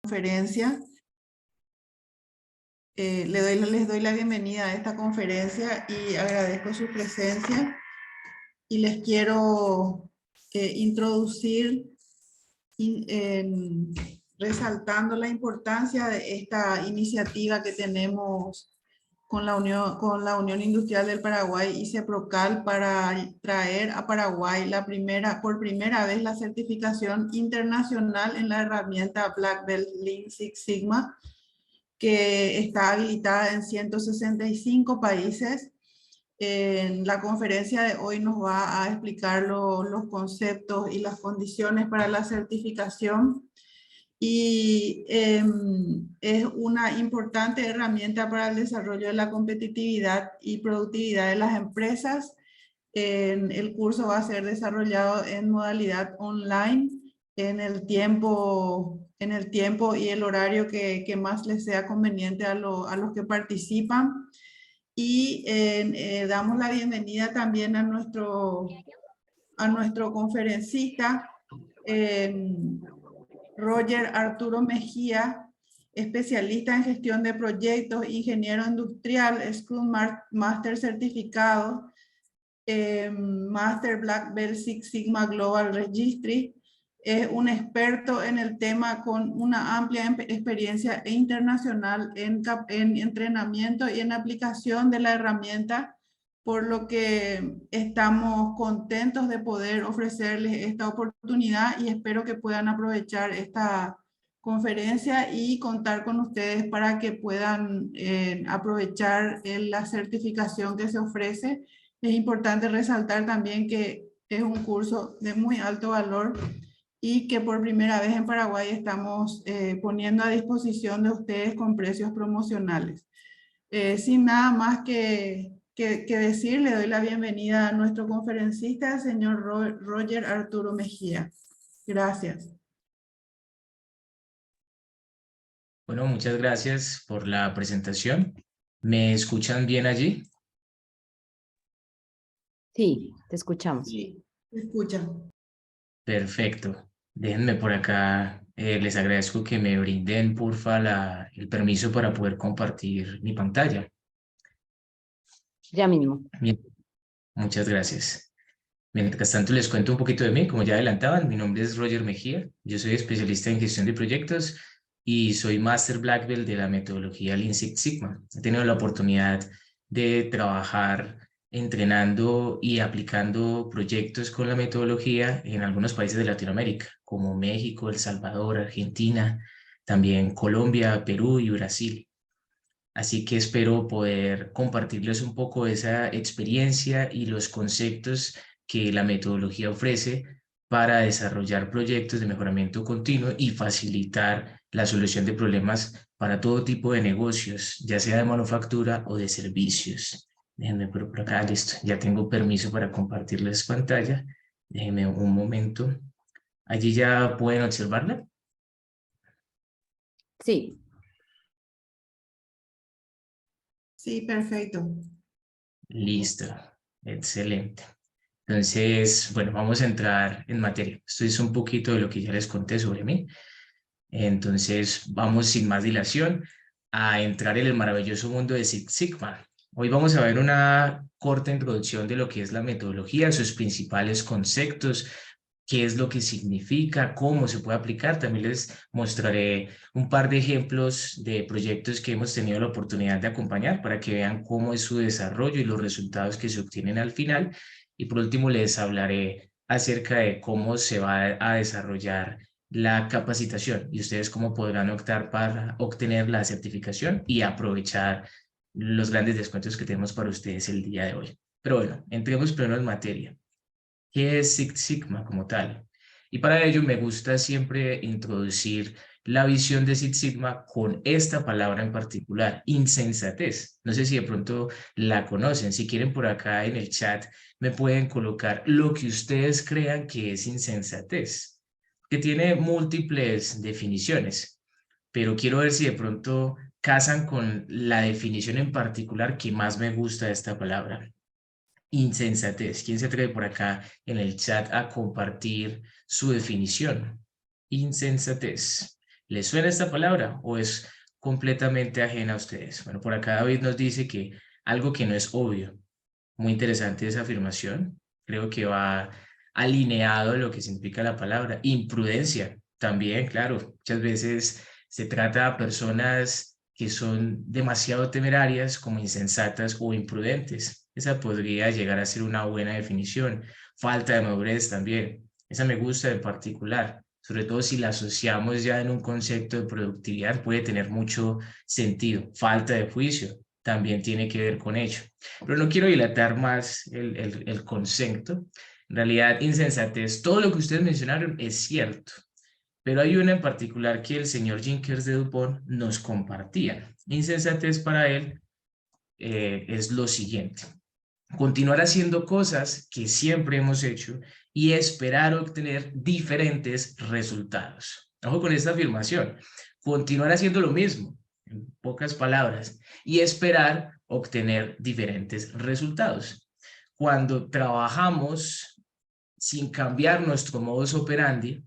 conferencia. Les doy la bienvenida a esta conferencia y agradezco su presencia. Y les quiero introducir resaltando la importancia de esta iniciativa que tenemos con la Unión Industrial del Paraguay y CEPROCAL para traer a Paraguay por primera vez la certificación internacional en la herramienta Black Belt Lean Six Sigma, que está habilitada en 165 países. En la conferencia de hoy nos va a explicar los conceptos y las condiciones para la certificación. Y es una importante herramienta para el desarrollo de la competitividad y productividad de las empresas. El curso va a ser desarrollado en modalidad online en el tiempo y el horario que más les sea conveniente a los que participan. Y damos la bienvenida también a nuestro conferencista, Roger Arturo Mejía, especialista en gestión de proyectos, ingeniero industrial, Scrum Master certificado, Master Black Belt Six Sigma Global Registry. Es un experto en el tema con una amplia experiencia internacional en entrenamiento y en aplicación de la herramienta, por lo que estamos contentos de poder ofrecerles esta oportunidad y espero que puedan aprovechar esta conferencia y contar con ustedes para que puedan aprovechar la certificación que se ofrece. Es importante resaltar también que es un curso de muy alto valor y que por primera vez en Paraguay estamos poniendo a disposición de ustedes con precios promocionales. Sin nada más que decir, le doy la bienvenida a nuestro conferencista, señor Roger Arturo Mejía. Gracias. Bueno, muchas gracias por la presentación. ¿Me escuchan bien allí? Sí, te escuchamos. Sí, te escuchan. Perfecto. Déjenme por acá, les agradezco que me brinden, porfa, el permiso para poder compartir mi pantalla. Ya mismo. Bien, muchas gracias. Mientras tanto, les cuento un poquito de mí. Como ya adelantaban, mi nombre es Roger Mejía. Yo soy especialista en gestión de proyectos y soy Master Black Belt de la metodología Lean Six Sigma. He tenido la oportunidad de trabajar entrenando y aplicando proyectos con la metodología en algunos países de Latinoamérica, como México, El Salvador, Argentina, también Colombia, Perú y Brasil. Así que espero poder compartirles un poco esa experiencia y los conceptos que la metodología ofrece para desarrollar proyectos de mejoramiento continuo y facilitar la solución de problemas para todo tipo de negocios, ya sea de manufactura o de servicios. Déjenme por acá, listo, ya tengo permiso para compartirles pantalla. Déjenme un momento. ¿Allí ya pueden observarla? Sí. Sí, perfecto. Listo, excelente. Entonces, bueno, vamos a entrar en materia. Esto es un poquito de lo que ya les conté sobre mí. Entonces, vamos sin más dilación a entrar en el maravilloso mundo de Six Sigma. Hoy vamos a ver una corta introducción de lo que es la metodología, sus principales conceptos, qué es lo que significa, cómo se puede aplicar. También les mostraré un par de ejemplos de proyectos que hemos tenido la oportunidad de acompañar para que vean cómo es su desarrollo y los resultados que se obtienen al final. Y por último, les hablaré acerca de cómo se va a desarrollar la capacitación y ustedes cómo podrán optar para obtener la certificación y aprovechar los grandes descuentos que tenemos para ustedes el día de hoy. Pero bueno, entremos primero en materia. ¿Qué es Six Sigma como tal? Y para ello me gusta siempre introducir la visión de Six Sigma con esta palabra en particular, insensatez. No sé si de pronto la conocen. Si quieren por acá en el chat me pueden colocar lo que ustedes crean que es insensatez, que tiene múltiples definiciones, pero quiero ver si de pronto casan con la definición en particular que más me gusta de esta palabra. Insensatez. ¿Quién se atreve por acá en el chat a compartir su definición? Insensatez. ¿Les suena esta palabra o es completamente ajena a ustedes? Bueno, por acá David nos dice que algo que no es obvio. Muy interesante esa afirmación. Creo que va alineado a lo que significa la palabra. Imprudencia también, claro. Muchas veces se trata a personas que son demasiado temerarias como insensatas o imprudentes. Esa podría llegar a ser una buena definición. Falta de madurez también. Esa me gusta en particular. Sobre todo si la asociamos ya en un concepto de productividad, puede tener mucho sentido. Falta de juicio también tiene que ver con ello. Pero no quiero dilatar más el concepto. En realidad, insensatez, todo lo que ustedes mencionaron es cierto, pero hay una en particular que el señor Jenkins de Dupont nos compartía. Insensatez para él es lo siguiente: continuar haciendo cosas que siempre hemos hecho y esperar obtener diferentes resultados. Ojo con esta afirmación: continuar haciendo lo mismo, en pocas palabras, y esperar obtener diferentes resultados. Cuando trabajamos sin cambiar nuestro modus operandi,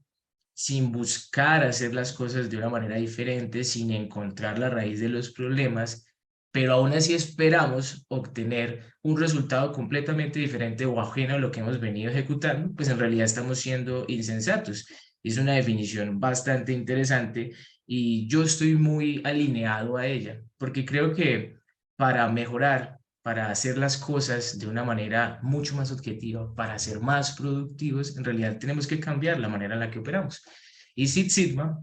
sin buscar hacer las cosas de una manera diferente, sin encontrar la raíz de los problemas, pero aún así esperamos obtener un resultado completamente diferente o ajeno a lo que hemos venido ejecutando, pues en realidad estamos siendo insensatos. Es una definición bastante interesante y yo estoy muy alineado a ella, porque creo que para mejorar, para hacer las cosas de una manera mucho más objetiva, para ser más productivos, en realidad tenemos que cambiar la manera en la que operamos. Y Six Sigma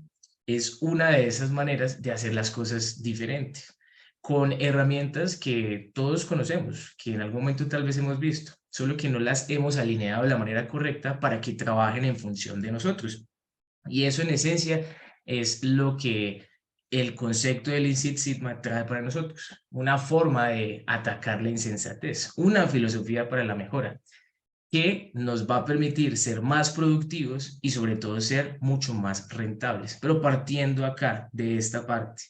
es una de esas maneras de hacer las cosas diferentes, con herramientas que todos conocemos, que en algún momento tal vez hemos visto, solo que no las hemos alineado de la manera correcta para que trabajen en función de nosotros. Y eso en esencia es lo que el concepto del Lean Six Sigma trae para nosotros: una forma de atacar la insensatez, una filosofía para la mejora que nos va a permitir ser más productivos y sobre todo ser mucho más rentables. Pero partiendo acá de esta parte,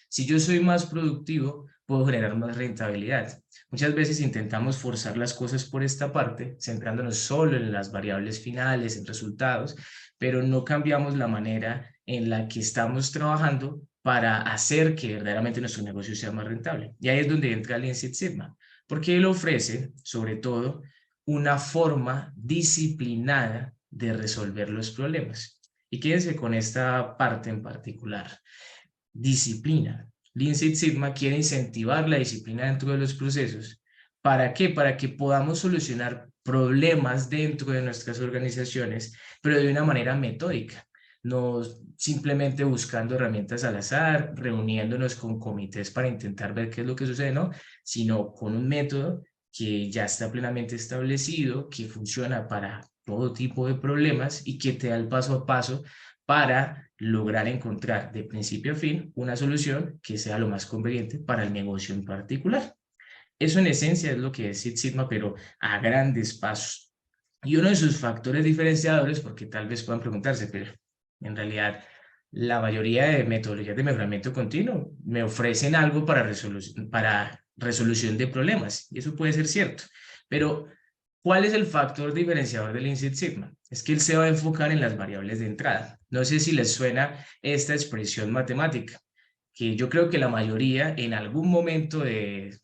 si yo soy más productivo, puedo generar más rentabilidad. Muchas veces intentamos forzar las cosas por esta parte, centrándonos solo en las variables finales, en resultados, pero no cambiamos la manera en la que estamos trabajando para hacer que verdaderamente nuestro negocio sea más rentable. Y ahí es donde entra Lean Six Sigma, porque él ofrece, sobre todo, una forma disciplinada de resolver los problemas. Y quédense con esta parte en particular: disciplina. Lean Six Sigma quiere incentivar la disciplina dentro de los procesos. ¿Para qué? Para que podamos solucionar problemas dentro de nuestras organizaciones, pero de una manera metódica, no simplemente buscando herramientas al azar, reuniéndonos con comités para intentar ver qué es lo que sucede, no, sino con un método que ya está plenamente establecido, que funciona para todo tipo de problemas y que te da el paso a paso para lograr encontrar de principio a fin una solución que sea lo más conveniente para el negocio en particular. Eso en esencia es lo que es Six Sigma, pero a grandes pasos. Y uno de sus factores diferenciadores, porque tal vez puedan preguntarse, pero en realidad la mayoría de metodologías de mejoramiento continuo me ofrecen algo para resolución de problemas, y eso puede ser cierto, pero ¿cuál es el factor diferenciador del Lean Six Sigma? Es que él se va a enfocar en las variables de entrada. No sé si les suena esta expresión matemática, que yo creo que la mayoría en algún momento de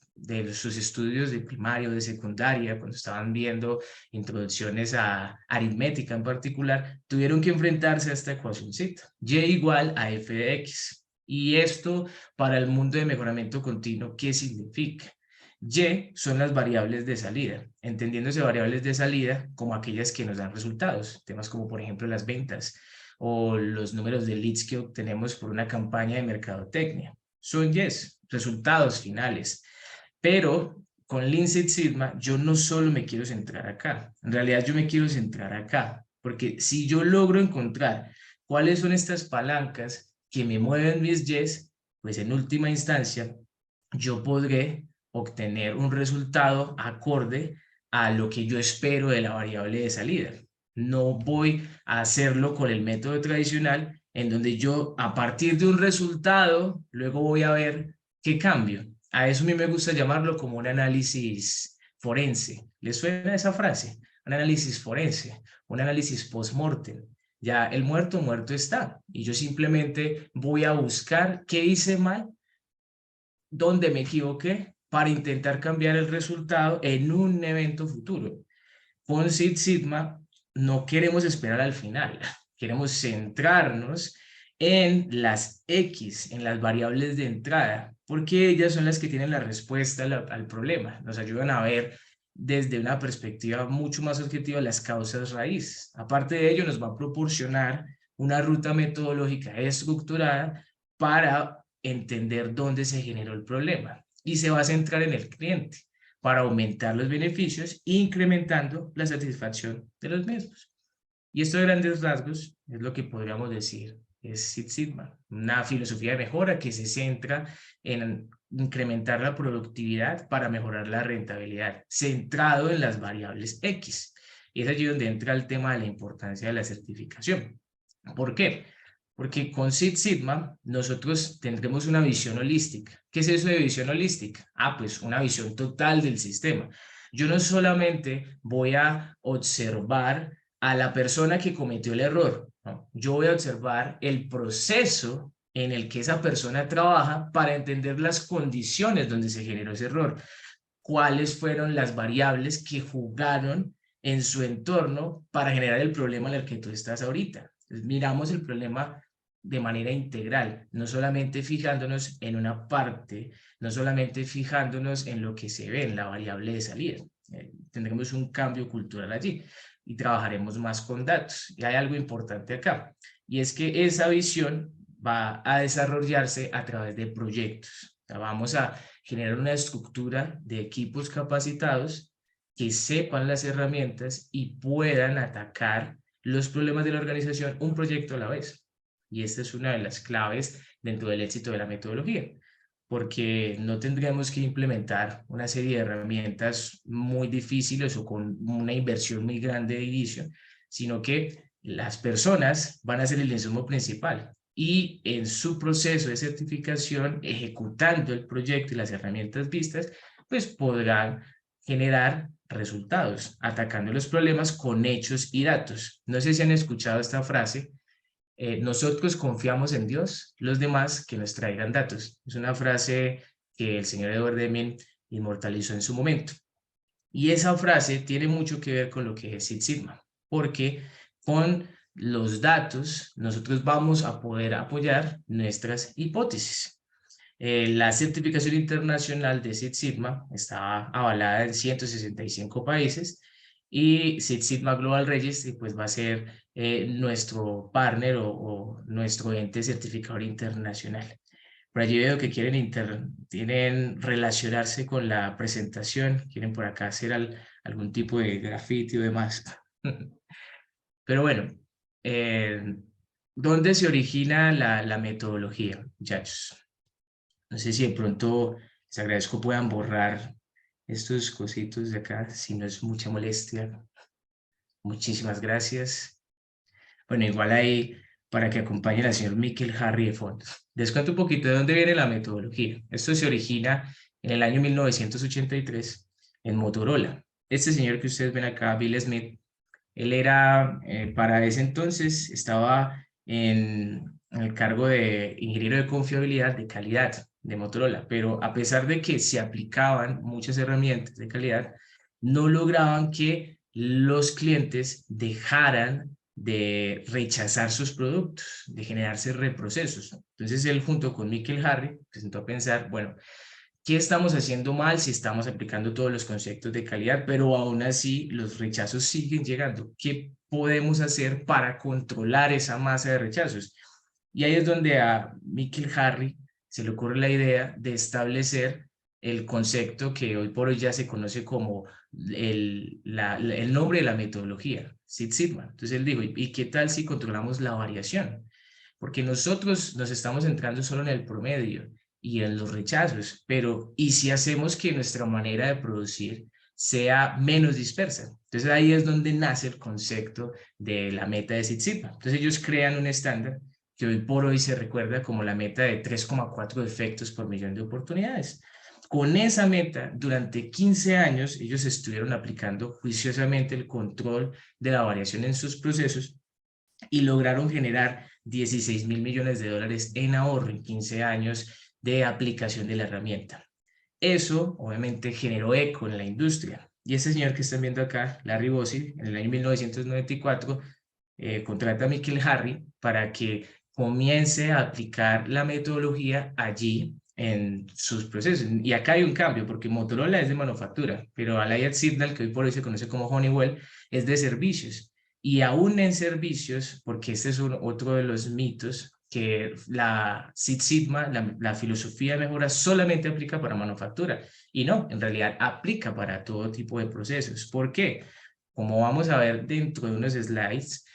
sus estudios de primaria o de secundaria, cuando estaban viendo introducciones a aritmética en particular, tuvieron que enfrentarse a esta ecuacióncita: y igual a f de x. Y esto para el mundo de mejoramiento continuo, ¿qué significa? Y son las variables de salida, entendiéndose variables de salida como aquellas que nos dan resultados, temas como por ejemplo las ventas o los números de leads que obtenemos por una campaña de mercadotecnia. Son resultados finales. Pero con Lean Six Sigma yo no solo me quiero centrar acá, en realidad yo me quiero centrar acá, porque si yo logro encontrar cuáles son estas palancas que me mueven mis Ys, pues en última instancia yo podré obtener un resultado acorde a lo que yo espero de la variable de salida. No voy a hacerlo con el método tradicional, en donde yo a partir de un resultado luego voy a ver qué cambio. A eso a mí me gusta llamarlo como un análisis forense. ¿Les suena esa frase? Un análisis forense, un análisis post-mortem. Ya el muerto, muerto está. Y yo simplemente voy a buscar qué hice mal, dónde me equivoqué, para intentar cambiar el resultado en un evento futuro. Con Six Sigma no queremos esperar al final, queremos centrarnos en las X, en las variables de entrada, porque ellas son las que tienen la respuesta al problema, nos ayudan a ver desde una perspectiva mucho más objetiva las causas raíz. Aparte de ello, nos va a proporcionar una ruta metodológica estructurada para entender dónde se generó el problema y se va a centrar en el cliente para aumentar los beneficios, incrementando la satisfacción de los mismos. Y esto de grandes rasgos es lo que podríamos decir es Six Sigma, una filosofía de mejora que se centra en incrementar la productividad para mejorar la rentabilidad, centrado en las variables X. Y es allí donde entra el tema de la importancia de la certificación. ¿Por qué? Porque con Six Sigma nosotros tendremos una visión holística. ¿Qué es eso de visión holística? Pues una visión total del sistema. Yo no solamente voy a observar a la persona que cometió el error, ¿no? Yo voy a observar el proceso en el que esa persona trabaja para entender las condiciones donde se generó ese error. ¿Cuáles fueron las variables que jugaron en su entorno para generar el problema en el que tú estás ahorita? Entonces, miramos el problema de manera integral, no solamente fijándonos en una parte, no solamente fijándonos en lo que se ve en la variable de salida. Tendremos un cambio cultural allí y trabajaremos más con datos. Y hay algo importante acá, y es que esa visión va a desarrollarse a través de proyectos. O sea, vamos a generar una estructura de equipos capacitados que sepan las herramientas y puedan atacar los problemas de la organización un proyecto a la vez. Y esta es una de las claves dentro del éxito de la metodología, porque no tendríamos que implementar una serie de herramientas muy difíciles o con una inversión muy grande de inicio, sino que las personas van a ser el insumo principal y en su proceso de certificación, ejecutando el proyecto y las herramientas vistas, pues podrán generar resultados, atacando los problemas con hechos y datos. No sé si han escuchado esta frase, nosotros confiamos en Dios, los demás que nos traigan datos. Es una frase que el señor Edward Deming inmortalizó en su momento. Y esa frase tiene mucho que ver con lo que es Six Sigma, porque con los datos nosotros vamos a poder apoyar nuestras hipótesis. La certificación internacional de Six Sigma está avalada en 165 países y Six Sigma Global Registry pues va a ser nuestro partner o nuestro ente certificador internacional. Por allí veo que quieren relacionarse con la presentación, quieren por acá hacer algún tipo de grafiti o demás. Pero bueno, ¿dónde se origina la metodología, muchachos? No sé si de pronto les agradezco puedan borrar estos cositos de acá, si no es mucha molestia. Muchísimas gracias. Bueno, igual ahí para que acompañen al señor Michael Harry de fondo. Les cuento un poquito de dónde viene la metodología. Esto se origina en el año 1983 en Motorola. Este señor que ustedes ven acá, Bill Smith, él era, para ese entonces, estaba en el cargo de ingeniero de confiabilidad de calidad de Motorola, pero a pesar de que se aplicaban muchas herramientas de calidad, no lograban que los clientes dejaran de rechazar sus productos, de generarse reprocesos. Entonces él junto con Michael Harry presentó a pensar, bueno, ¿qué estamos haciendo mal si estamos aplicando todos los conceptos de calidad, pero aún así los rechazos siguen llegando? ¿Qué podemos hacer para controlar esa masa de rechazos? Y ahí es donde a Michael Harry se le ocurre la idea de establecer el concepto que hoy por hoy ya se conoce como el nombre de la metodología, Six Sigma. Entonces él dijo, ¿y qué tal si controlamos la variación? Porque nosotros nos estamos centrando solo en el promedio y en los rechazos, pero ¿y si hacemos que nuestra manera de producir sea menos dispersa? Entonces ahí es donde nace el concepto de la meta de Six Sigma. Entonces ellos crean un estándar que hoy por hoy se recuerda como la meta de 3,4 defectos por millón de oportunidades. Con esa meta, durante 15 años, ellos estuvieron aplicando juiciosamente el control de la variación en sus procesos y lograron generar 16.000 millones de dólares en ahorro en 15 años de aplicación de la herramienta. Eso obviamente generó eco en la industria. Y ese señor que están viendo acá, Larry Bossy, en el año 1994, contrata a Michael Harry para que comience a aplicar la metodología allí en sus procesos. Y acá hay un cambio, porque Motorola es de manufactura, pero Allied Signal, que hoy por hoy se conoce como Honeywell, es de servicios. Y aún en servicios, porque este es otro de los mitos, que la Six Sigma, la filosofía de mejora, solamente aplica para manufactura. Y no, en realidad aplica para todo tipo de procesos. ¿Por qué? Como vamos a ver dentro de unos slides,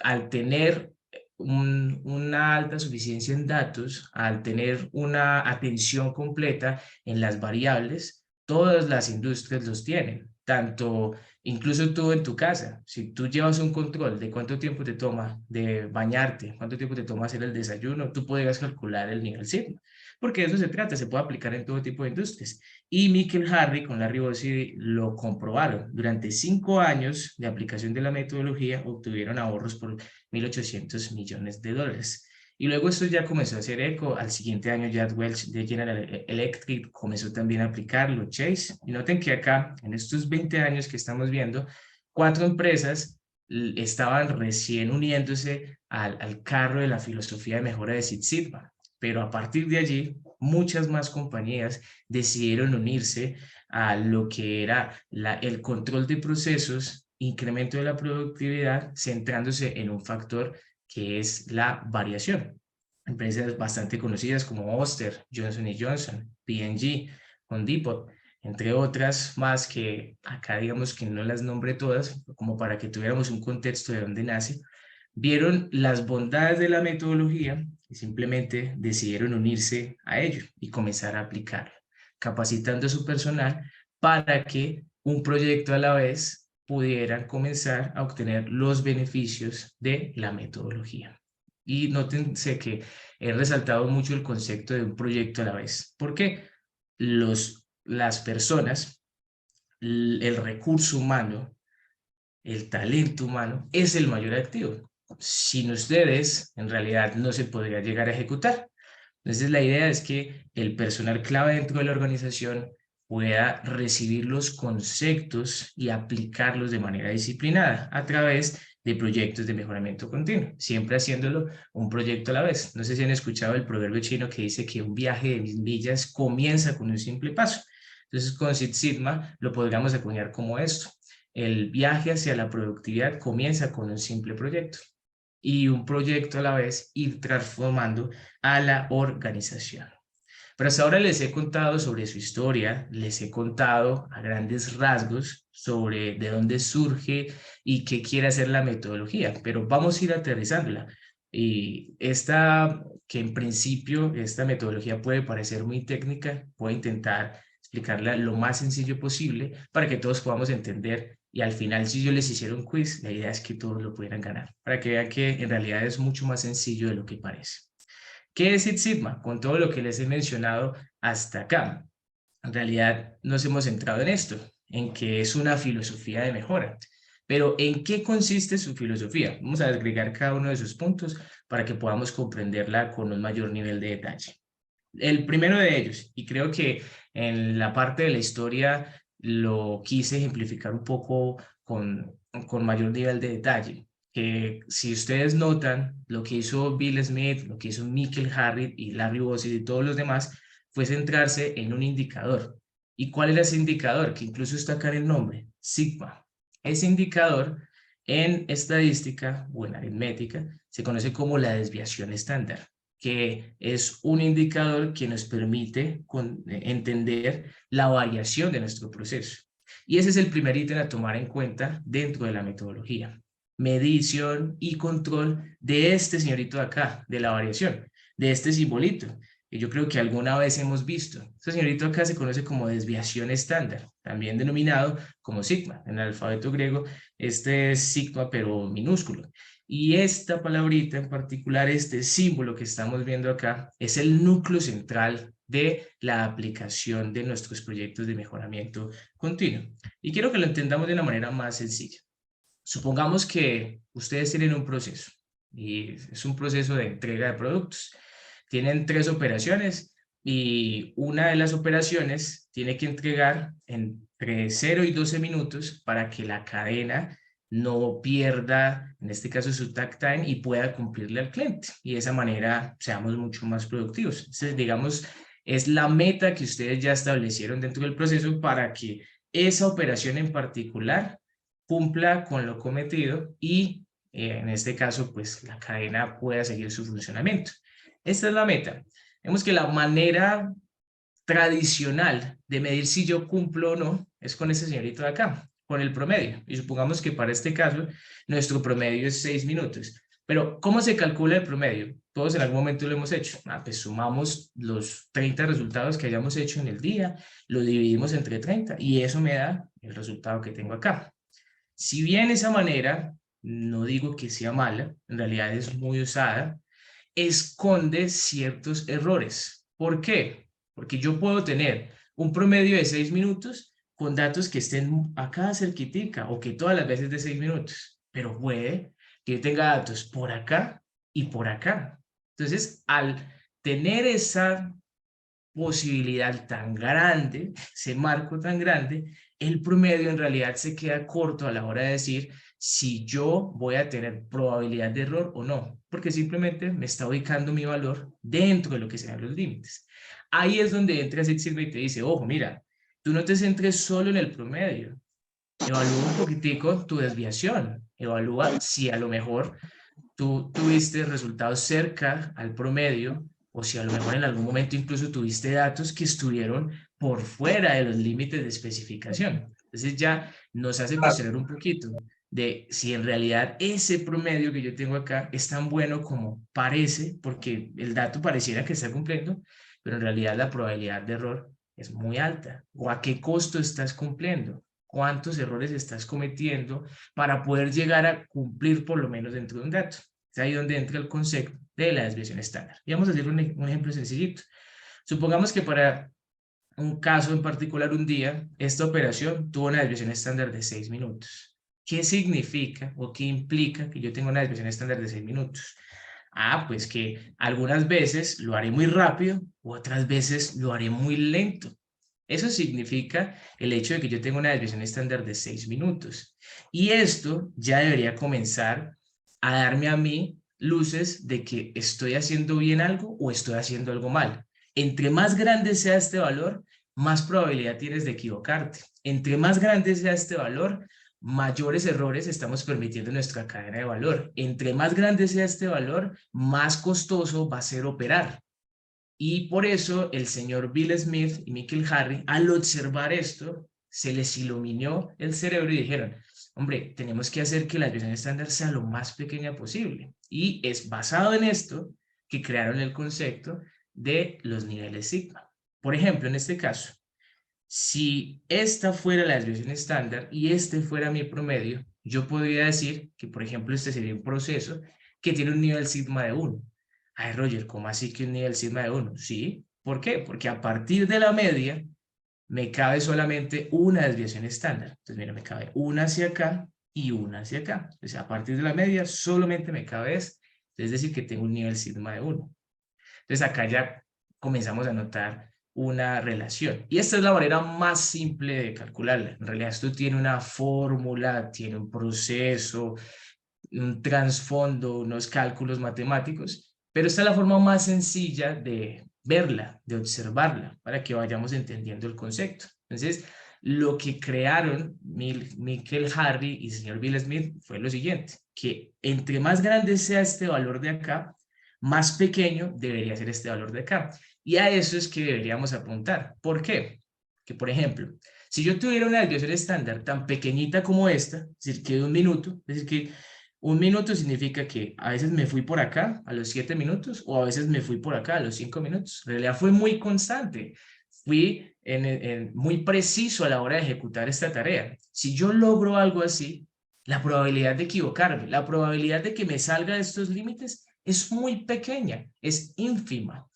al tener una alta suficiencia en datos, al tener una atención completa en las variables, todas las industrias los tienen, tanto incluso tú en tu casa. Si tú llevas un control de cuánto tiempo te toma de bañarte, cuánto tiempo te toma hacer el desayuno, tú podrías calcular el nivel sigma, porque de eso se trata, se puede aplicar en todo tipo de industrias. Y Michael Harry con Larry Bossy lo comprobaron. Durante 5 años de aplicación de la metodología obtuvieron ahorros por 1.800 millones de dólares. Y luego esto ya comenzó a hacer eco. Al siguiente año, Jack Welch de General Electric comenzó también a aplicarlo, Chase. Y noten que acá, en estos 20 años que estamos viendo, 4 empresas estaban recién uniéndose al carro de la filosofía de mejora de Six Sigma. Pero a partir de allí, muchas más compañías decidieron unirse a lo que era el control de procesos, incremento de la productividad, centrándose en un factor que es la variación. Empresas bastante conocidas como Oster, Johnson & Johnson, P&G, Home Depot, entre otras más que acá digamos que no las nombré todas, como para que tuviéramos un contexto de dónde nace, vieron las bondades de la metodología y simplemente decidieron unirse a ello y comenzar a aplicarlo, capacitando a su personal para que un proyecto a la vez pudieran comenzar a obtener los beneficios de la metodología. Y nótense que he resaltado mucho el concepto de un proyecto a la vez, porque las personas, el recurso humano, el talento humano es el mayor activo. Sin ustedes, en realidad no se podría llegar a ejecutar. Entonces la idea es que el personal clave dentro de la organización pueda recibir los conceptos y aplicarlos de manera disciplinada a través de proyectos de mejoramiento continuo, siempre haciéndolo un proyecto a la vez. No sé si han escuchado el proverbio chino que dice que un viaje de 1000 millas comienza con un simple paso. Entonces con Six Sigma lo podríamos acuñar como esto. El viaje hacia la productividad comienza con un simple proyecto y un proyecto a la vez ir transformando a la organización. Pero hasta ahora les he contado sobre su historia, les he contado a grandes rasgos sobre de dónde surge y qué quiere hacer la metodología, pero vamos a ir aterrizándola. Y que en principio esta metodología puede parecer muy técnica, voy a intentar explicarla lo más sencillo posible para que todos podamos entender y al final si yo les hiciera un quiz, la idea es que todos lo pudieran ganar, para que vean que en realidad es mucho más sencillo de lo que parece. ¿Qué es Six Sigma? Con todo lo que les he mencionado hasta acá. En realidad nos hemos centrado en esto, en que es una filosofía de mejora. Pero ¿en qué consiste su filosofía? Vamos a agregar cada uno de sus puntos para que podamos comprenderla con un mayor nivel de detalle. El primero de ellos, y creo que en la parte de la historia lo quise ejemplificar un poco con mayor nivel de detalle, que si ustedes notan lo que hizo Bill Smith, lo que hizo Michael Harry y Larry Bossy y todos los demás, fue centrarse en un indicador. ¿Y cuál era ese indicador? Que incluso está acá en el nombre, Sigma. Ese indicador en estadística o en aritmética se conoce como la desviación estándar, que es un indicador que nos permite entender la variación de nuestro proceso. Y ese es el primer ítem a tomar en cuenta dentro de la metodología. Medición y control de este señorito de acá, de la variación, de este simbolito, que yo creo que alguna vez hemos visto. Este señorito acá se conoce como desviación estándar, también denominado como sigma. En el alfabeto griego, este es sigma, pero minúsculo. Y esta palabrita en particular, este símbolo que estamos viendo acá, es el núcleo central de la aplicación de nuestros proyectos de mejoramiento continuo. Y quiero que lo entendamos de una manera más sencilla. supongamos que ustedes tienen un proceso y es un proceso de entrega de productos. Tienen 3 operaciones y una de las operaciones tiene que entregar entre 0 y 12 minutos para que la cadena no pierda, en este caso, su takt time y pueda cumplirle al cliente. Y de esa manera seamos mucho más productivos. Entonces, digamos, es la meta que ustedes ya establecieron dentro del proceso para que esa operación en particular cumpla con lo cometido y, en este caso, pues la cadena pueda seguir su funcionamiento. Esta es la meta. Vemos que la manera tradicional de medir si yo cumplo o no es con este señorito de acá, con el promedio. Y supongamos que para este caso nuestro promedio es 6 minutos. Pero ¿cómo se calcula el promedio? Todos en algún momento lo hemos hecho. Pues sumamos los 30 resultados que hayamos hecho en el día, lo dividimos entre 30 y eso me da el resultado que tengo acá. Si bien esa manera, no digo que sea mala, en realidad es muy usada, esconde ciertos errores. ¿Por qué? Porque yo puedo tener un promedio de 6 minutos con datos que estén acá cerquitica o que todas las veces de 6 minutos, pero puede que yo tenga datos por acá y por acá. Entonces, al tener esa posibilidad tan grande, ese marco tan grande, el promedio en realidad se queda corto a la hora de decir si yo voy a tener probabilidad de error o no, porque simplemente me está ubicando mi valor dentro de lo que sean los límites. Ahí es donde entra Six Sigma y te dice, ojo, mira, tú no te centres solo en el promedio, evalúa un poquitico tu desviación, evalúa si a lo mejor tú tuviste resultados cerca al promedio o si a lo mejor en algún momento incluso tuviste datos que estuvieron por fuera de los límites de especificación. Entonces ya nos hace cuestionar un poquito de si en realidad ese promedio que yo tengo acá es tan bueno como parece, porque el dato pareciera que está cumpliendo, pero en realidad la probabilidad de error es muy alta. ¿O a qué costo estás cumpliendo? ¿Cuántos errores estás cometiendo para poder llegar a cumplir por lo menos dentro de un dato? Es ahí donde entra el concepto de la desviación estándar. Y vamos a hacer un ejemplo sencillito. Supongamos que para un caso en particular un día, esta operación tuvo una desviación estándar de 6 minutos. ¿Qué significa o qué implica que yo tenga una desviación estándar de 6 minutos? Pues que algunas veces lo haré muy rápido u otras veces lo haré muy lento. Eso significa el hecho de que yo tengo una desviación estándar de 6 minutos. Y esto ya debería comenzar a darme a mí luces de que estoy haciendo bien algo o estoy haciendo algo mal. Entre más grande sea este valor, más probabilidad tienes de equivocarte. Entre más grande sea este valor, mayores errores estamos permitiendo en nuestra cadena de valor. Entre más grande sea este valor, más costoso va a ser operar. Y por eso el señor Bill Smith y Michael Harry, al observar esto, se les iluminó el cerebro y dijeron, hombre, tenemos que hacer que la desviación estándar sea lo más pequeña posible. Y es basado en esto que crearon el concepto de los niveles sigma. Por ejemplo, en este caso, si esta fuera la desviación estándar y este fuera mi promedio, yo podría decir que, por ejemplo, este sería un proceso que tiene un nivel sigma de 1. Ay, Roger, ¿cómo así que un nivel sigma de 1? Sí, ¿por qué? Porque a partir de la media me cabe solamente una desviación estándar. Entonces, mira, me cabe una hacia acá y una hacia acá. Entonces, a partir de la media solamente me cabe esta. Es decir, que tengo un nivel sigma de 1. Entonces, acá ya comenzamos a notar una relación. Y esta es la manera más simple de calcularla. En realidad, esto tiene una fórmula, tiene un proceso, un trasfondo, unos cálculos matemáticos, pero esta es la forma más sencilla de verla, de observarla, para que vayamos entendiendo el concepto. Entonces, lo que crearon Michael Harry y el señor Bill Smith fue lo siguiente, que entre más grande sea este valor de acá, más pequeño debería ser este valor de acá. Y a eso es que deberíamos apuntar. ¿Por qué? Que, por ejemplo, si yo tuviera una desviación estándar tan pequeñita como esta, es decir, que de 1 minuto, es decir, que 1 minuto significa que a veces me fui por acá a los 7 minutos o a veces me fui por acá a los 5 minutos. En realidad fue muy constante. Fui muy preciso a la hora de ejecutar esta tarea. Si yo logro algo así, la probabilidad de equivocarme, la probabilidad de que me salga de estos límites es muy pequeña, es ínfima.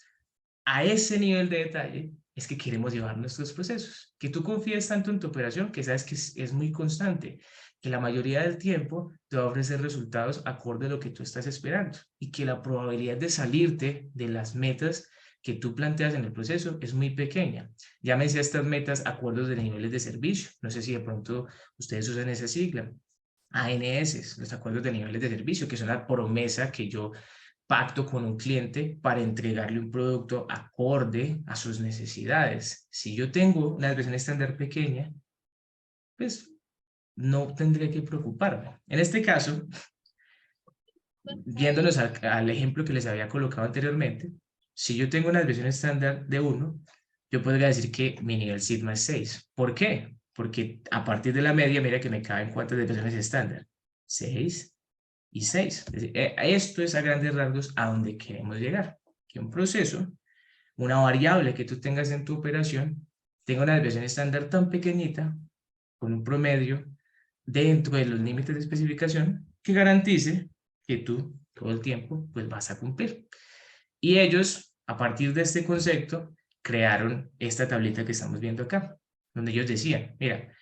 A ese nivel de detalle es que queremos llevar nuestros procesos. Que tú confíes tanto en tu operación que sabes que es muy constante. que la mayoría del tiempo te va a ofrecer resultados acorde a lo que tú estás esperando y que la probabilidad de salirte de las metas que tú planteas en el proceso es muy pequeña. Llámese a estas metas acuerdos de niveles de servicio. No sé si de pronto ustedes usan esa sigla. ANS, los acuerdos de niveles de servicio, que son la promesa que yo pacto con un cliente para entregarle un producto acorde a sus necesidades. Si yo tengo una versión estándar pequeña, pues no tendría que preocuparme. En este caso, viéndonos al ejemplo que les había colocado anteriormente, si yo tengo una desviación estándar de 1, yo podría decir que mi nivel sigma es 6. ¿Por qué? Porque a partir de la media, mira que me caben cuántas desviaciones estándar. 6 y 6. Es decir, esto es a grandes rasgos a donde queremos llegar. Que un proceso, una variable que tú tengas en tu operación, tenga una desviación estándar tan pequeñita, con un promedio dentro de los límites de especificación, que garantice que tú todo el tiempo pues vas a cumplir. Y ellos, a partir de este concepto, crearon esta tablita que estamos viendo acá, donde ellos decían, mira,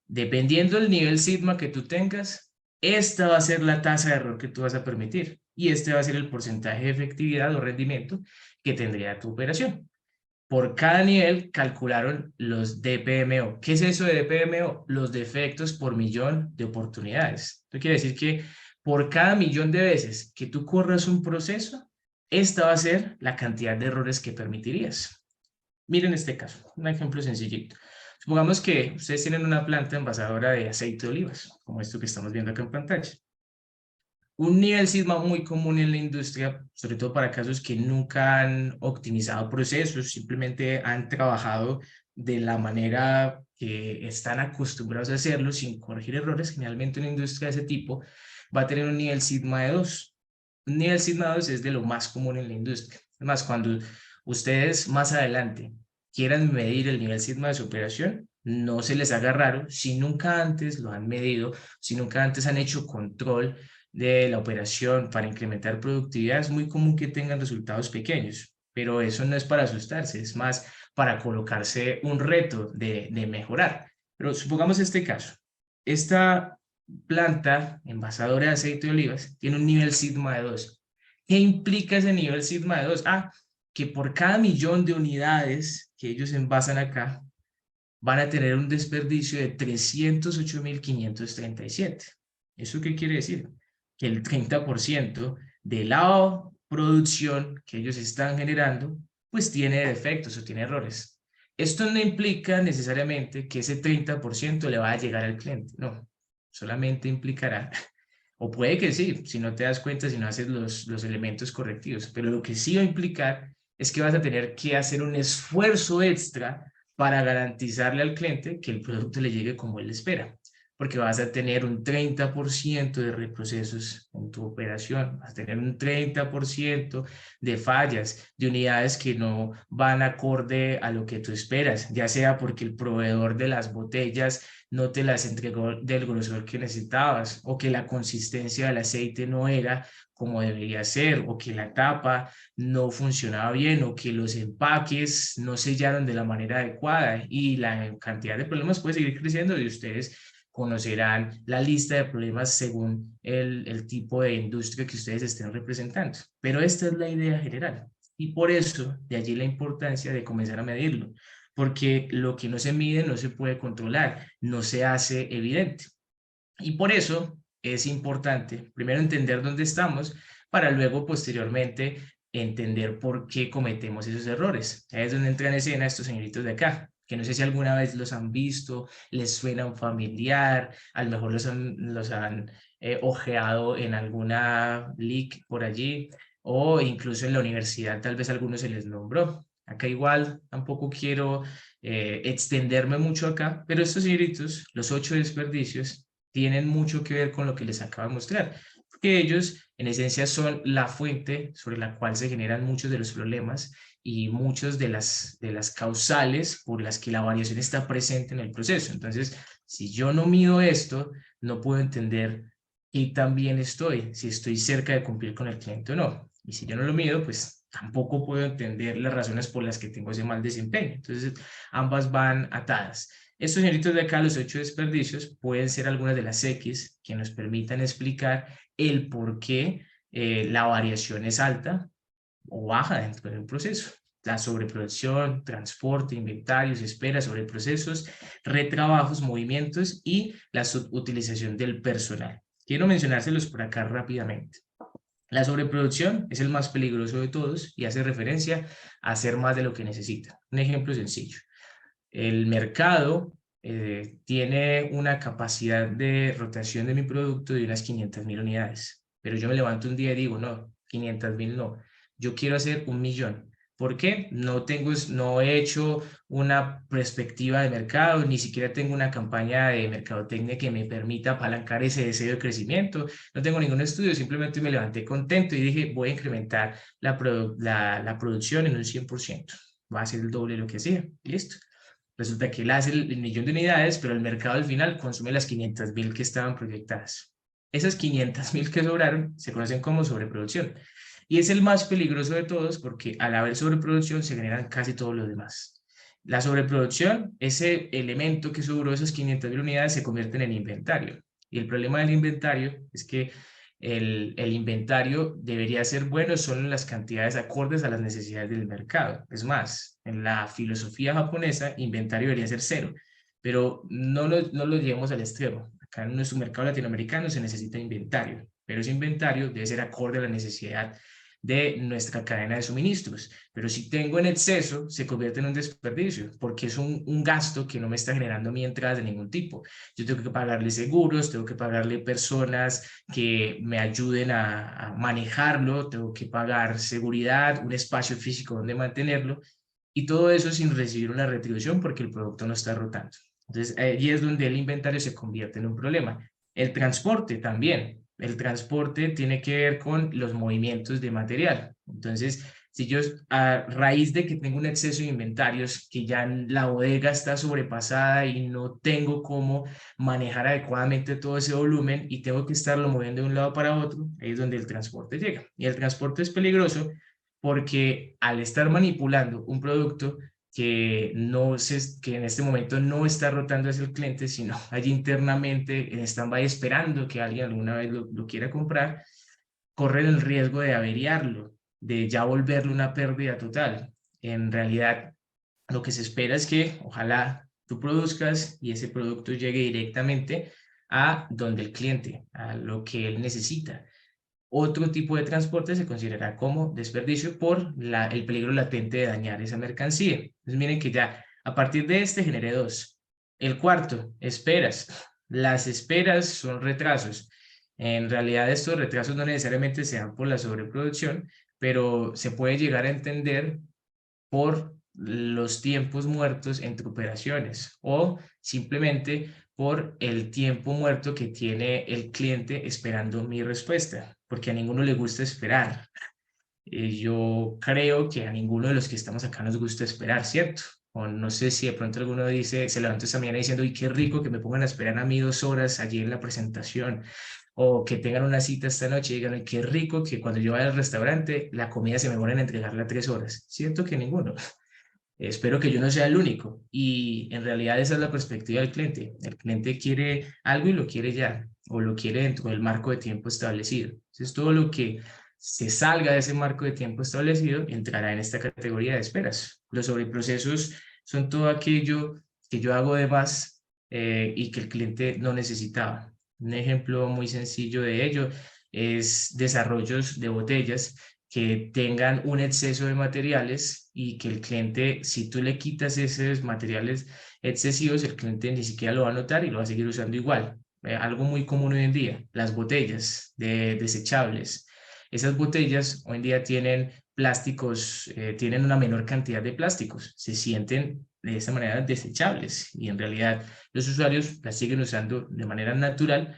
dependiendo del nivel sigma que tú tengas, esta va a ser la tasa de error que tú vas a permitir y este va a ser el porcentaje de efectividad o rendimiento que tendría tu operación. Por cada nivel calcularon los DPMO. ¿Qué es eso de DPMO? Los defectos por millón de oportunidades. Esto quiere decir que por cada millón de veces que tú corras un proceso, esta va a ser la cantidad de errores que permitirías. Miren este caso, un ejemplo sencillito. Supongamos que ustedes tienen una planta envasadora de aceite de olivas, como esto que estamos viendo acá en pantalla. Un nivel sigma muy común en la industria, sobre todo para casos que nunca han optimizado procesos, simplemente han trabajado de la manera que están acostumbrados a hacerlo sin corregir errores. Generalmente una industria de ese tipo va a tener un nivel sigma de 2. Un nivel sigma de 2 es de lo más común en la industria. Además, cuando ustedes más adelante quieran medir el nivel sigma de su operación, no se les haga raro si nunca antes lo han medido, si nunca antes han hecho control de la operación para incrementar productividad. Es muy común que tengan resultados pequeños, pero eso no es para asustarse, es más para colocarse un reto de mejorar. Pero supongamos este caso. Esta planta envasadora de aceite de olivas tiene un nivel sigma de 2. ¿Qué implica ese nivel sigma de 2? Que por cada millón de unidades que ellos envasan acá, van a tener un desperdicio de 308.537. ¿Eso qué quiere decir? Que el 30% de la producción que ellos están generando, pues tiene defectos o tiene errores. Esto no implica necesariamente que ese 30% le va a llegar al cliente, no. Solamente implicará, o puede que sí, si no te das cuenta, si no haces los elementos correctivos, pero lo que sí va a implicar es que vas a tener que hacer un esfuerzo extra para garantizarle al cliente que el producto le llegue como él espera, porque vas a tener un 30% de reprocesos en tu operación, vas a tener un 30% de fallas, de unidades que no van acorde a lo que tú esperas, ya sea porque el proveedor de las botellas no te las entregó del grosor que necesitabas, o que la consistencia del aceite no era como debería ser, o que la tapa no funcionaba bien, o que los empaques no sellaron de la manera adecuada, y la cantidad de problemas puede seguir creciendo y ustedes conocerán la lista de problemas según el tipo de industria que ustedes estén representando. Pero esta es la idea general y por eso de allí la importancia de comenzar a medirlo, porque lo que no se mide no se puede controlar, no se hace evidente. Y por eso es importante primero entender dónde estamos para luego posteriormente entender por qué cometemos esos errores. Ahí es donde entran en escena estos señoritos de acá, que no sé si alguna vez los han visto, les suenan familiar, a lo mejor los han ojeado en alguna leak por allí, o incluso en la universidad tal vez a algunos se les nombró. Acá igual tampoco quiero extenderme mucho acá, pero estos señoritos, los 8 desperdicios, tienen mucho que ver con lo que les acabo de mostrar, porque ellos en esencia son la fuente sobre la cual se generan muchos de los problemas y muchas de las causales por las que la variación está presente en el proceso. Entonces, si yo no mido esto, no puedo entender qué tan bien estoy, si estoy cerca de cumplir con el cliente o no. Y si yo no lo mido, pues tampoco puedo entender las razones por las que tengo ese mal desempeño. Entonces, ambas van atadas. Estos señoritos de acá, los 8 desperdicios, pueden ser algunas de las X que nos permitan explicar el por qué la variación es alta o baja dentro de un proceso. La sobreproducción, transporte, inventarios, espera, sobreprocesos, retrabajos, movimientos y la subutilización del personal. Quiero mencionárselos por acá rápidamente. La sobreproducción es el más peligroso de todos y hace referencia a hacer más de lo que necesita. Un ejemplo sencillo. El mercado tiene una capacidad de rotación de mi producto de unas 500.000 unidades, pero yo me levanto un día y digo, no, 500.000 no, yo quiero hacer 1.000.000. ¿Por qué? No he hecho una perspectiva de mercado, ni siquiera tengo una campaña de mercadotecnia que me permita apalancar ese deseo de crecimiento, no tengo ningún estudio, simplemente me levanté contento y dije, voy a incrementar la producción en un 100%, va a ser el doble de lo que hacía, y listo. Resulta que él hace el 1.000.000 de unidades, pero el mercado al final consume las 500.000 que estaban proyectadas. Esas 500.000 que sobraron se conocen como sobreproducción. Y es el más peligroso de todos porque al haber sobreproducción se generan casi todos los demás. La sobreproducción, ese elemento que sobró esas 500.000 unidades se convierte en inventario. Y el problema del inventario es que el inventario debería ser bueno solo en las cantidades acordes a las necesidades del mercado. Es más, en la filosofía japonesa, inventario debería ser 0, pero no lo llevemos al extremo. Acá en nuestro mercado latinoamericano se necesita inventario, pero ese inventario debe ser acorde a la necesidad de nuestra cadena de suministros. Pero si tengo en exceso, se convierte en un desperdicio, porque es un gasto que no me está generando a mí entradas de ningún tipo. Yo tengo que pagarle seguros, tengo que pagarle personas que me ayuden a manejarlo, tengo que pagar seguridad, un espacio físico donde mantenerlo, y todo eso sin recibir una retribución porque el producto no está rotando. Entonces, ahí es donde el inventario se convierte en un problema. El transporte también. El transporte tiene que ver con los movimientos de material. Entonces, si yo a raíz de que tengo un exceso de inventarios, que ya la bodega está sobrepasada y no tengo cómo manejar adecuadamente todo ese volumen y tengo que estarlo moviendo de un lado para otro, ahí es donde el transporte llega. Y el transporte es peligroso porque al estar manipulando un producto que en este momento no está rotando hacia el cliente, sino allí internamente en stand-by esperando que alguien alguna vez lo quiera comprar, corren el riesgo de averiarlo, de ya volverlo una pérdida total. En realidad, lo que se espera es que ojalá tú produzcas y ese producto llegue directamente a donde el cliente, a lo que él necesita. Otro tipo de transporte se considera como desperdicio por el peligro latente de dañar esa mercancía. Entonces miren que ya a partir de este generé 2. El cuarto, esperas. Las esperas son retrasos. En realidad estos retrasos no necesariamente se dan por la sobreproducción, pero se puede llegar a entender por los tiempos muertos entre operaciones o simplemente por el tiempo muerto que tiene el cliente esperando mi respuesta, porque a ninguno le gusta esperar. Yo creo que a ninguno de los que estamos acá nos gusta esperar, ¿cierto? O no sé si de pronto alguno dice, se levantó esta mañana diciendo, uy, qué rico que me pongan a esperar a mí 2 horas allí en la presentación, o que tengan una cita esta noche y digan, uy, qué rico que cuando yo vaya al restaurante la comida se me demora en entregarla 3 horas. Siento que ninguno. Espero que yo no sea el único. Y en realidad esa es la perspectiva del cliente. El cliente quiere algo y lo quiere ya, o lo quiere dentro del marco de tiempo establecido. Entonces todo lo que se salga de ese marco de tiempo establecido entrará en esta categoría de esperas. Los sobreprocesos son todo aquello que yo hago de más y que el cliente no necesitaba. Un ejemplo muy sencillo de ello es desarrollos de botellas que tengan un exceso de materiales y que el cliente, si tú le quitas esos materiales excesivos, el cliente ni siquiera lo va a notar y lo va a seguir usando igual. Algo muy común hoy en día, las botellas desechables. Esas botellas hoy en día tienen plásticos, tienen una menor cantidad de plásticos, se sienten de esa manera desechables y en realidad los usuarios las siguen usando de manera natural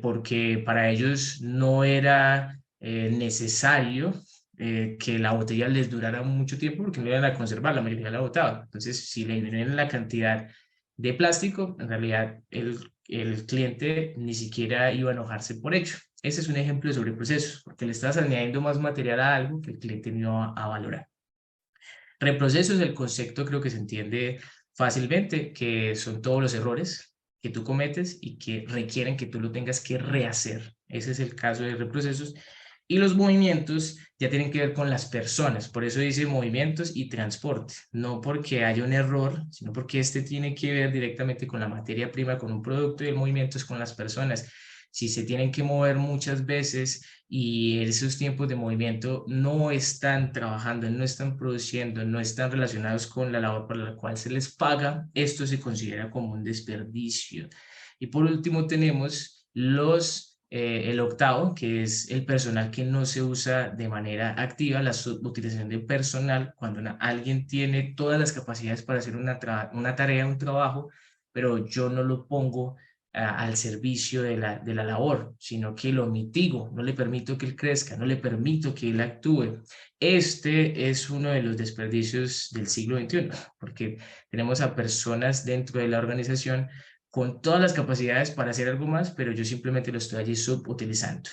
porque para ellos no era necesario que la botella les durara mucho tiempo porque no iban a conservar, la mayoría la botaba. Entonces, si le disminuyen la cantidad de plástico, en realidad el cliente ni siquiera iba a enojarse por ello. Ese es un ejemplo de sobreprocesos, porque le estás añadiendo más material a algo que el cliente no iba a valorar. Reprocesos, el concepto creo que se entiende fácilmente, que son todos los errores que tú cometes y que requieren que tú lo tengas que rehacer. Ese es el caso de reprocesos. Y los movimientos ya tienen que ver con las personas, por eso dice movimientos y transporte, no porque haya un error, sino porque este tiene que ver directamente con la materia prima, con un producto, y el movimiento es con las personas. Si se tienen que mover muchas veces y esos tiempos de movimiento no están trabajando, no están produciendo, no están relacionados con la labor para la cual se les paga, esto se considera como un desperdicio. Y por último tenemos el octavo, que es el personal que no se usa de manera activa, la utilización de personal, cuando alguien tiene todas las capacidades para hacer una tarea, un trabajo, pero yo no lo pongo al servicio de la labor, sino que lo mitigo, no le permito que él crezca, no le permito que él actúe. Este es uno de los desperdicios del siglo XXI, porque tenemos a personas dentro de la organización con todas las capacidades para hacer algo más, pero yo simplemente lo estoy allí subutilizando.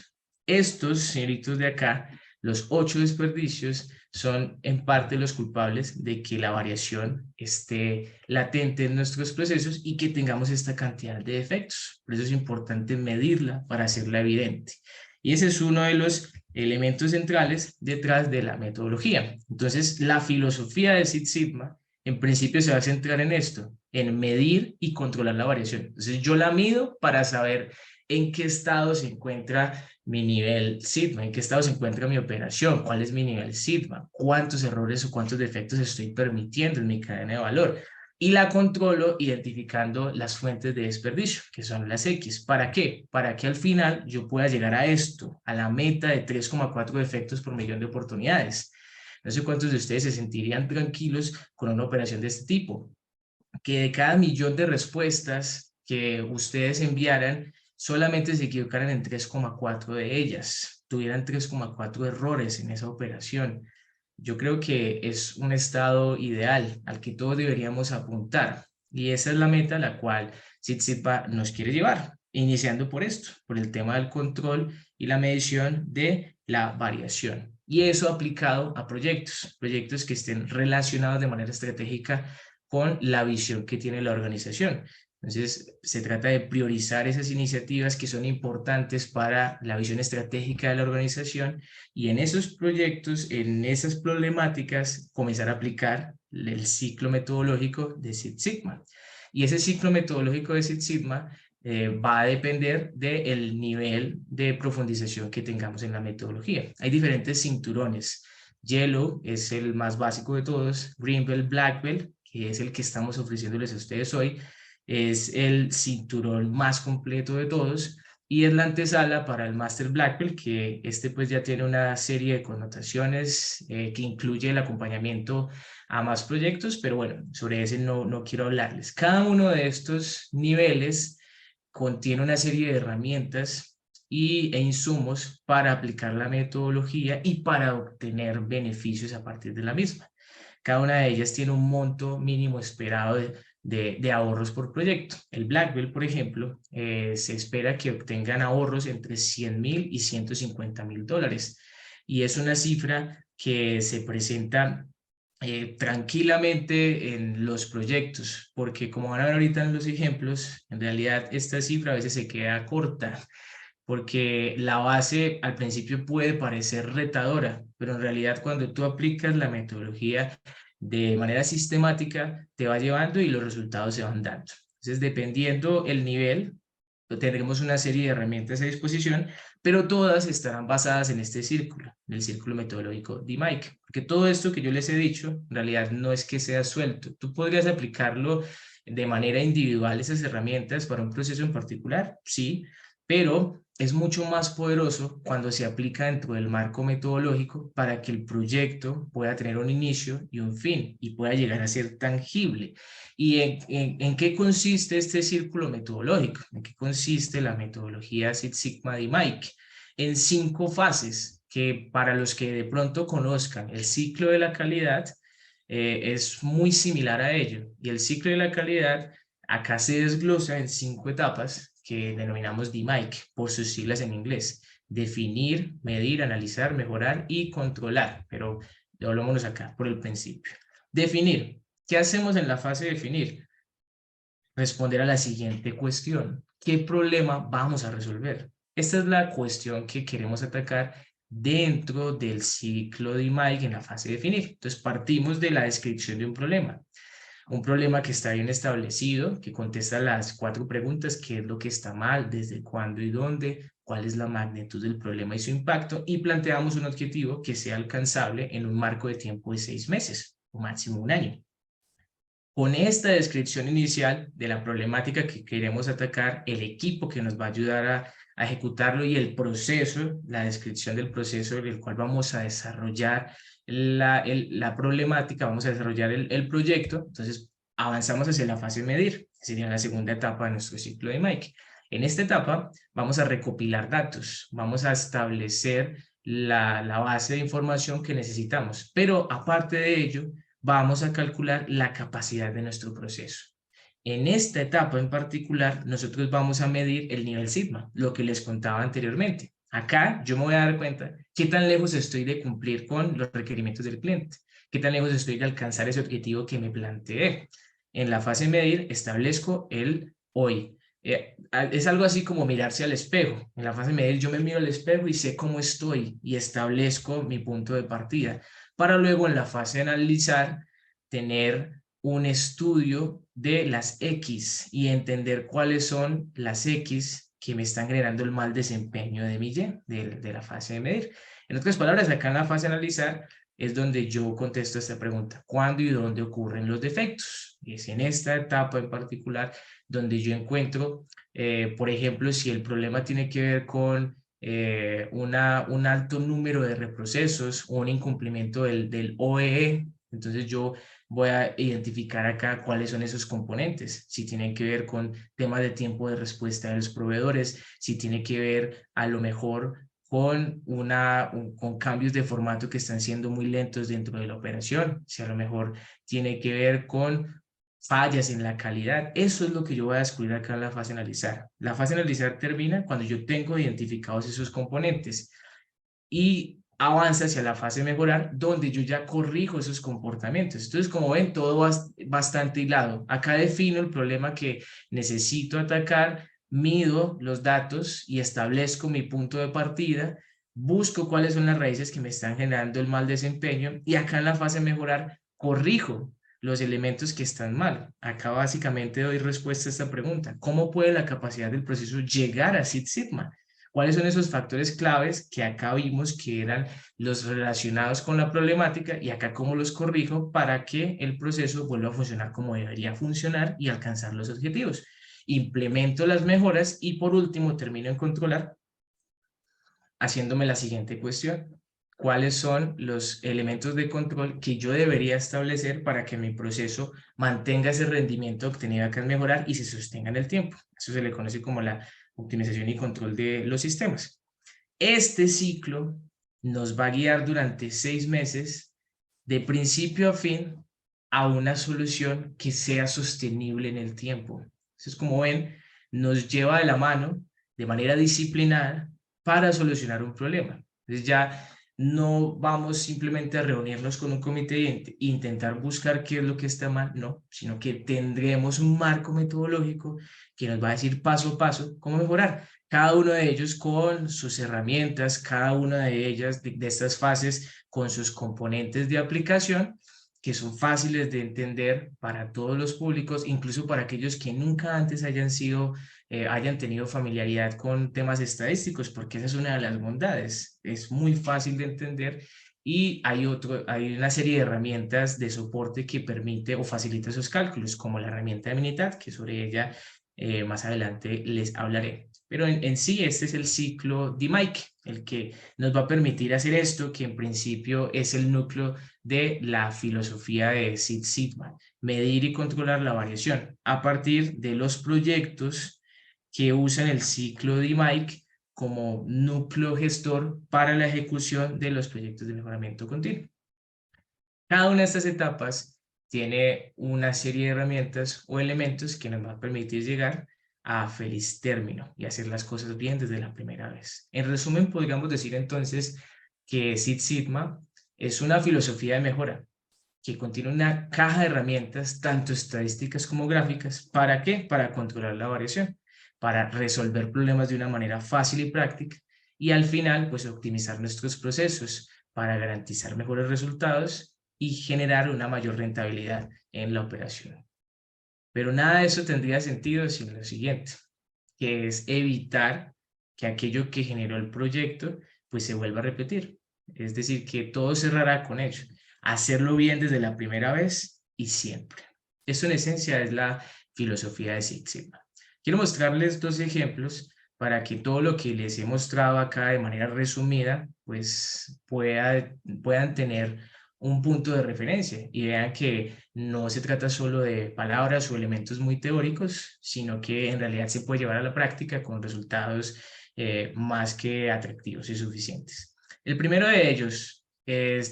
Estos señoritos de acá, los 8 desperdicios, son en parte los culpables de que la variación esté latente en nuestros procesos y que tengamos esta cantidad de defectos. Por eso es importante medirla para hacerla evidente. Y ese es uno de los elementos centrales detrás de la metodología. Entonces, la filosofía de Six Sigma en principio se va a centrar en esto, en medir y controlar la variación. Entonces yo la mido para saber en qué estado se encuentra mi nivel Sigma, en qué estado se encuentra mi operación, cuál es mi nivel Sigma, cuántos errores o cuántos defectos estoy permitiendo en mi cadena de valor. Y la controlo identificando las fuentes de desperdicio, que son las X. ¿Para qué? Para que al final yo pueda llegar a esto, a la meta de 3,4 defectos por millón de oportunidades. No sé cuántos de ustedes se sentirían tranquilos con una operación de este tipo, que de cada millón de respuestas que ustedes enviaran, solamente se equivocaran en 3,4 de ellas, tuvieran 3,4 errores en esa operación. Yo creo que es un estado ideal al que todos deberíamos apuntar, y esa es la meta a la cual Six Sigma nos quiere llevar, iniciando por esto, por el tema del control y la medición de la variación. Y eso aplicado a proyectos que estén relacionados de manera estratégica con la visión que tiene la organización. Entonces, se trata de priorizar esas iniciativas que son importantes para la visión estratégica de la organización, y en esos proyectos, en esas problemáticas, comenzar a aplicar el ciclo metodológico de Six Sigma. Y ese ciclo metodológico de Six Sigma va a depender del nivel de profundización que tengamos en la metodología. Hay diferentes cinturones. Yellow es el más básico de todos, Green Belt, Black Belt, que es el que estamos ofreciéndoles a ustedes hoy, es el cinturón más completo de todos, y es la antesala para el Master Black Belt, que pues ya tiene una serie de connotaciones que incluye el acompañamiento a más proyectos, pero bueno, sobre ese no quiero hablarles. Cada uno de estos niveles contiene una serie de herramientas e insumos para aplicar la metodología y para obtener beneficios a partir de la misma. Cada una de ellas tiene un monto mínimo esperado de ahorros por proyecto. El Black Belt, por ejemplo, se espera que obtengan ahorros entre $100,000 y $150,000. Y es una cifra que se presenta tranquilamente en los proyectos, porque como van a ver ahorita en los ejemplos, en realidad esta cifra a veces se queda corta, porque la base al principio puede parecer retadora, pero en realidad cuando tú aplicas la metodología de manera sistemática, te va llevando y los resultados se van dando. Entonces, dependiendo el nivel, tendremos una serie de herramientas a disposición, pero todas estarán basadas en este círculo, en el círculo metodológico de Mike, porque todo esto que yo les he dicho, en realidad no es que sea suelto. Tú podrías aplicarlo de manera individual, esas herramientas, para un proceso en particular, sí, pero es mucho más poderoso cuando se aplica dentro del marco metodológico para que el proyecto pueda tener un inicio y un fin y pueda llegar a ser tangible. ¿Y en qué consiste este círculo metodológico? ¿En qué consiste la metodología Six Sigma de Mike? En 5 fases que, para los que de pronto conozcan el ciclo de la calidad, es muy similar a ello. Y el ciclo de la calidad acá se desglosa en 5 etapas que denominamos DMAIC por sus siglas en inglés: definir, medir, analizar, mejorar y controlar. Pero hablámonos acá por el principio. Definir ¿Qué hacemos en la fase de definir? Responder a la siguiente cuestión. ¿Qué problema vamos a resolver? Esta es la cuestión que queremos atacar dentro del ciclo de Mike en la fase de definir. Entonces partimos de la descripción de un problema que está bien establecido, que contesta las 4 preguntas: qué es lo que está mal, desde cuándo y dónde, cuál es la magnitud del problema y su impacto, y planteamos un objetivo que sea alcanzable en un marco de tiempo de 6 meses o máximo 1 año. Con esta descripción inicial de la problemática que queremos atacar, el equipo que nos va a ayudar a ejecutarlo y el proceso, la descripción del proceso en el cual vamos a desarrollar la problemática, vamos a desarrollar el proyecto. Entonces avanzamos hacia la fase de medir, que sería la segunda etapa de nuestro ciclo de Mike. En esta etapa vamos a recopilar datos, vamos a establecer la base de información que necesitamos, pero aparte de ello, vamos a calcular la capacidad de nuestro proceso. En esta etapa en particular, nosotros vamos a medir el nivel sigma, lo que les contaba anteriormente. Acá yo me voy a dar cuenta qué tan lejos estoy de cumplir con los requerimientos del cliente, qué tan lejos estoy de alcanzar ese objetivo que me planteé. En la fase de medir establezco el hoy. Es algo así como mirarse al espejo. En la fase de medir yo me miro al espejo y sé cómo estoy y establezco mi punto de partida, para luego en la fase de analizar tener un estudio de las X y entender cuáles son las X que me están generando el mal desempeño de mi Y, de la fase de medir. En otras palabras, acá en la fase de analizar es donde yo contesto esta pregunta: ¿cuándo y dónde ocurren los defectos? Y es en esta etapa en particular donde yo encuentro, por ejemplo, si el problema tiene que ver con un alto número de reprocesos o un incumplimiento del OEE, entonces yo voy a identificar acá cuáles son esos componentes, si tienen que ver con temas de tiempo de respuesta de los proveedores, si tiene que ver a lo mejor con cambios de formato que están siendo muy lentos dentro de la operación, si a lo mejor tiene que ver con fallas en la calidad. Eso es lo que yo voy a descubrir acá en la fase de analizar. La fase de analizar termina cuando yo tengo identificados esos componentes y avanza hacia la fase de mejorar, donde yo ya corrijo esos comportamientos. Entonces, como ven, todo va bastante hilado. Acá defino el problema que necesito atacar, mido los datos y establezco mi punto de partida, busco cuáles son las raíces que me están generando el mal desempeño, y acá en la fase de mejorar corrijo los elementos que están mal. Acá básicamente doy respuesta a esta pregunta: ¿cómo puede la capacidad del proceso llegar a Six Sigma? ¿Cuáles son esos factores claves que acá vimos que eran los relacionados con la problemática, y acá cómo los corrijo para que el proceso vuelva a funcionar como debería funcionar y alcanzar los objetivos? Implemento las mejoras y por último termino en controlar haciéndome la siguiente cuestión: ¿cuáles son los elementos de control que yo debería establecer para que mi proceso mantenga ese rendimiento obtenido acá en mejorar y se sostenga en el tiempo? Eso se le conoce como la optimización y control de los sistemas. Este ciclo nos va a guiar durante 6 meses, de principio a fin, a una solución que sea sostenible en el tiempo. Entonces, como ven, nos lleva de la mano de manera disciplinada para solucionar un problema. Entonces ya no vamos simplemente a reunirnos con un comité e intentar buscar qué es lo que está mal, no, sino que tendremos un marco metodológico que nos va a decir paso a paso cómo mejorar. Cada uno de ellos con sus herramientas, cada una de ellas de estas fases con sus componentes de aplicación, que son fáciles de entender para todos los públicos, incluso para aquellos que nunca antes hayan tenido familiaridad con temas estadísticos, porque esa es una de las bondades. Es muy fácil de entender y hay una serie de herramientas de soporte que permite o facilita esos cálculos, como la herramienta de Minitab, que sobre ella más adelante les hablaré. Pero en sí este es el ciclo de Mike, el que nos va a permitir hacer esto, que en principio es el núcleo de la filosofía de Six Sigma: medir y controlar la variación a partir de los proyectos que usan el ciclo de Mike como núcleo gestor para la ejecución de los proyectos de mejoramiento continuo. Cada una de estas etapas tiene una serie de herramientas o elementos que nos van a permitir llegar a feliz término y hacer las cosas bien desde la primera vez. En resumen, podríamos decir entonces que Six Sigma es una filosofía de mejora que contiene una caja de herramientas, tanto estadísticas como gráficas. ¿Para qué? Para controlar la variación, para resolver problemas de una manera fácil y práctica, y al final, pues optimizar nuestros procesos para garantizar mejores resultados y generar una mayor rentabilidad en la operación. Pero nada de eso tendría sentido sin lo siguiente, que es evitar que aquello que generó el proyecto pues se vuelva a repetir. Es decir, que todo cerrará con ello. Hacerlo bien desde la primera vez y siempre. Eso en esencia es la filosofía de Six Sigma. Quiero mostrarles dos ejemplos para que todo lo que les he mostrado acá de manera resumida pues puedan tener un punto de referencia y vean que no se trata solo de palabras o elementos muy teóricos, sino que en realidad se puede llevar a la práctica con resultados más que atractivos y suficientes. El primero de ellos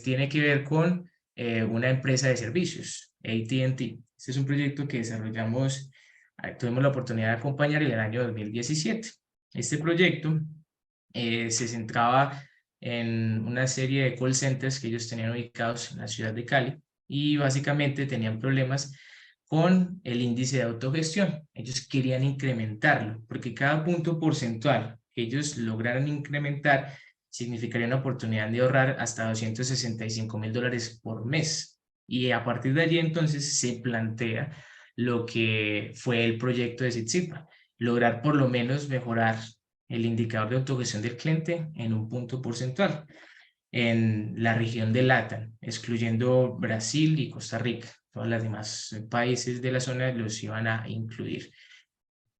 tiene que ver con una empresa de servicios, AT&T. Este es un proyecto que desarrollamos, tuvimos la oportunidad de acompañar en el año 2017. Este proyecto se centraba en una serie de call centers que ellos tenían ubicados en la ciudad de Cali y básicamente tenían problemas con el índice de autogestión. Ellos querían incrementarlo porque cada punto porcentual que ellos lograran incrementar significaría una oportunidad de ahorrar hasta $265,000 por mes. Y a partir de allí entonces se plantea lo que fue el proyecto de Six Sigma, lograr por lo menos mejorar el indicador de autogestión del cliente en un punto porcentual en la región de LATAM, excluyendo Brasil y Costa Rica. Todos los demás países de la zona los iban a incluir.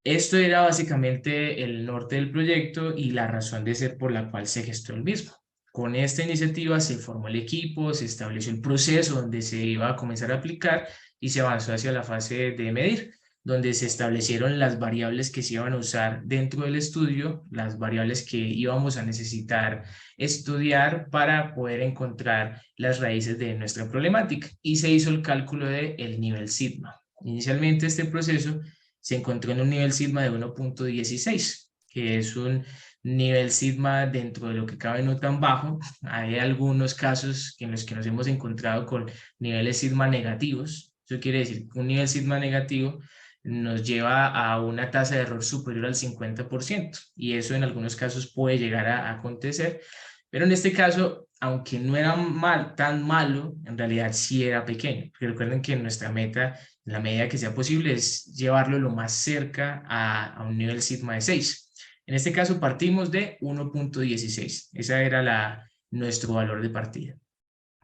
Esto era básicamente el norte del proyecto y la razón de ser por la cual se gestó el mismo. Con esta iniciativa se formó el equipo, se estableció el proceso donde se iba a comenzar a aplicar y se avanzó hacia la fase de medir, donde se establecieron las variables que se iban a usar dentro del estudio, las variables que íbamos a necesitar estudiar para poder encontrar las raíces de nuestra problemática, y se hizo el cálculo del nivel sigma. Inicialmente este proceso se encontró en un nivel sigma de 1.16, que es un nivel sigma dentro de lo que cabe no tan bajo. Hay algunos casos en los que nos hemos encontrado con niveles sigma negativos. Eso quiere decir que un nivel sigma negativo nos lleva a una tasa de error superior al 50%, y eso en algunos casos puede llegar a acontecer, pero en este caso, aunque no era tan malo, en realidad sí era pequeño, porque recuerden que nuestra meta, en la medida que sea posible, es llevarlo lo más cerca a un nivel sigma de 6. En este caso partimos de 1.16, esa era nuestro valor de partida.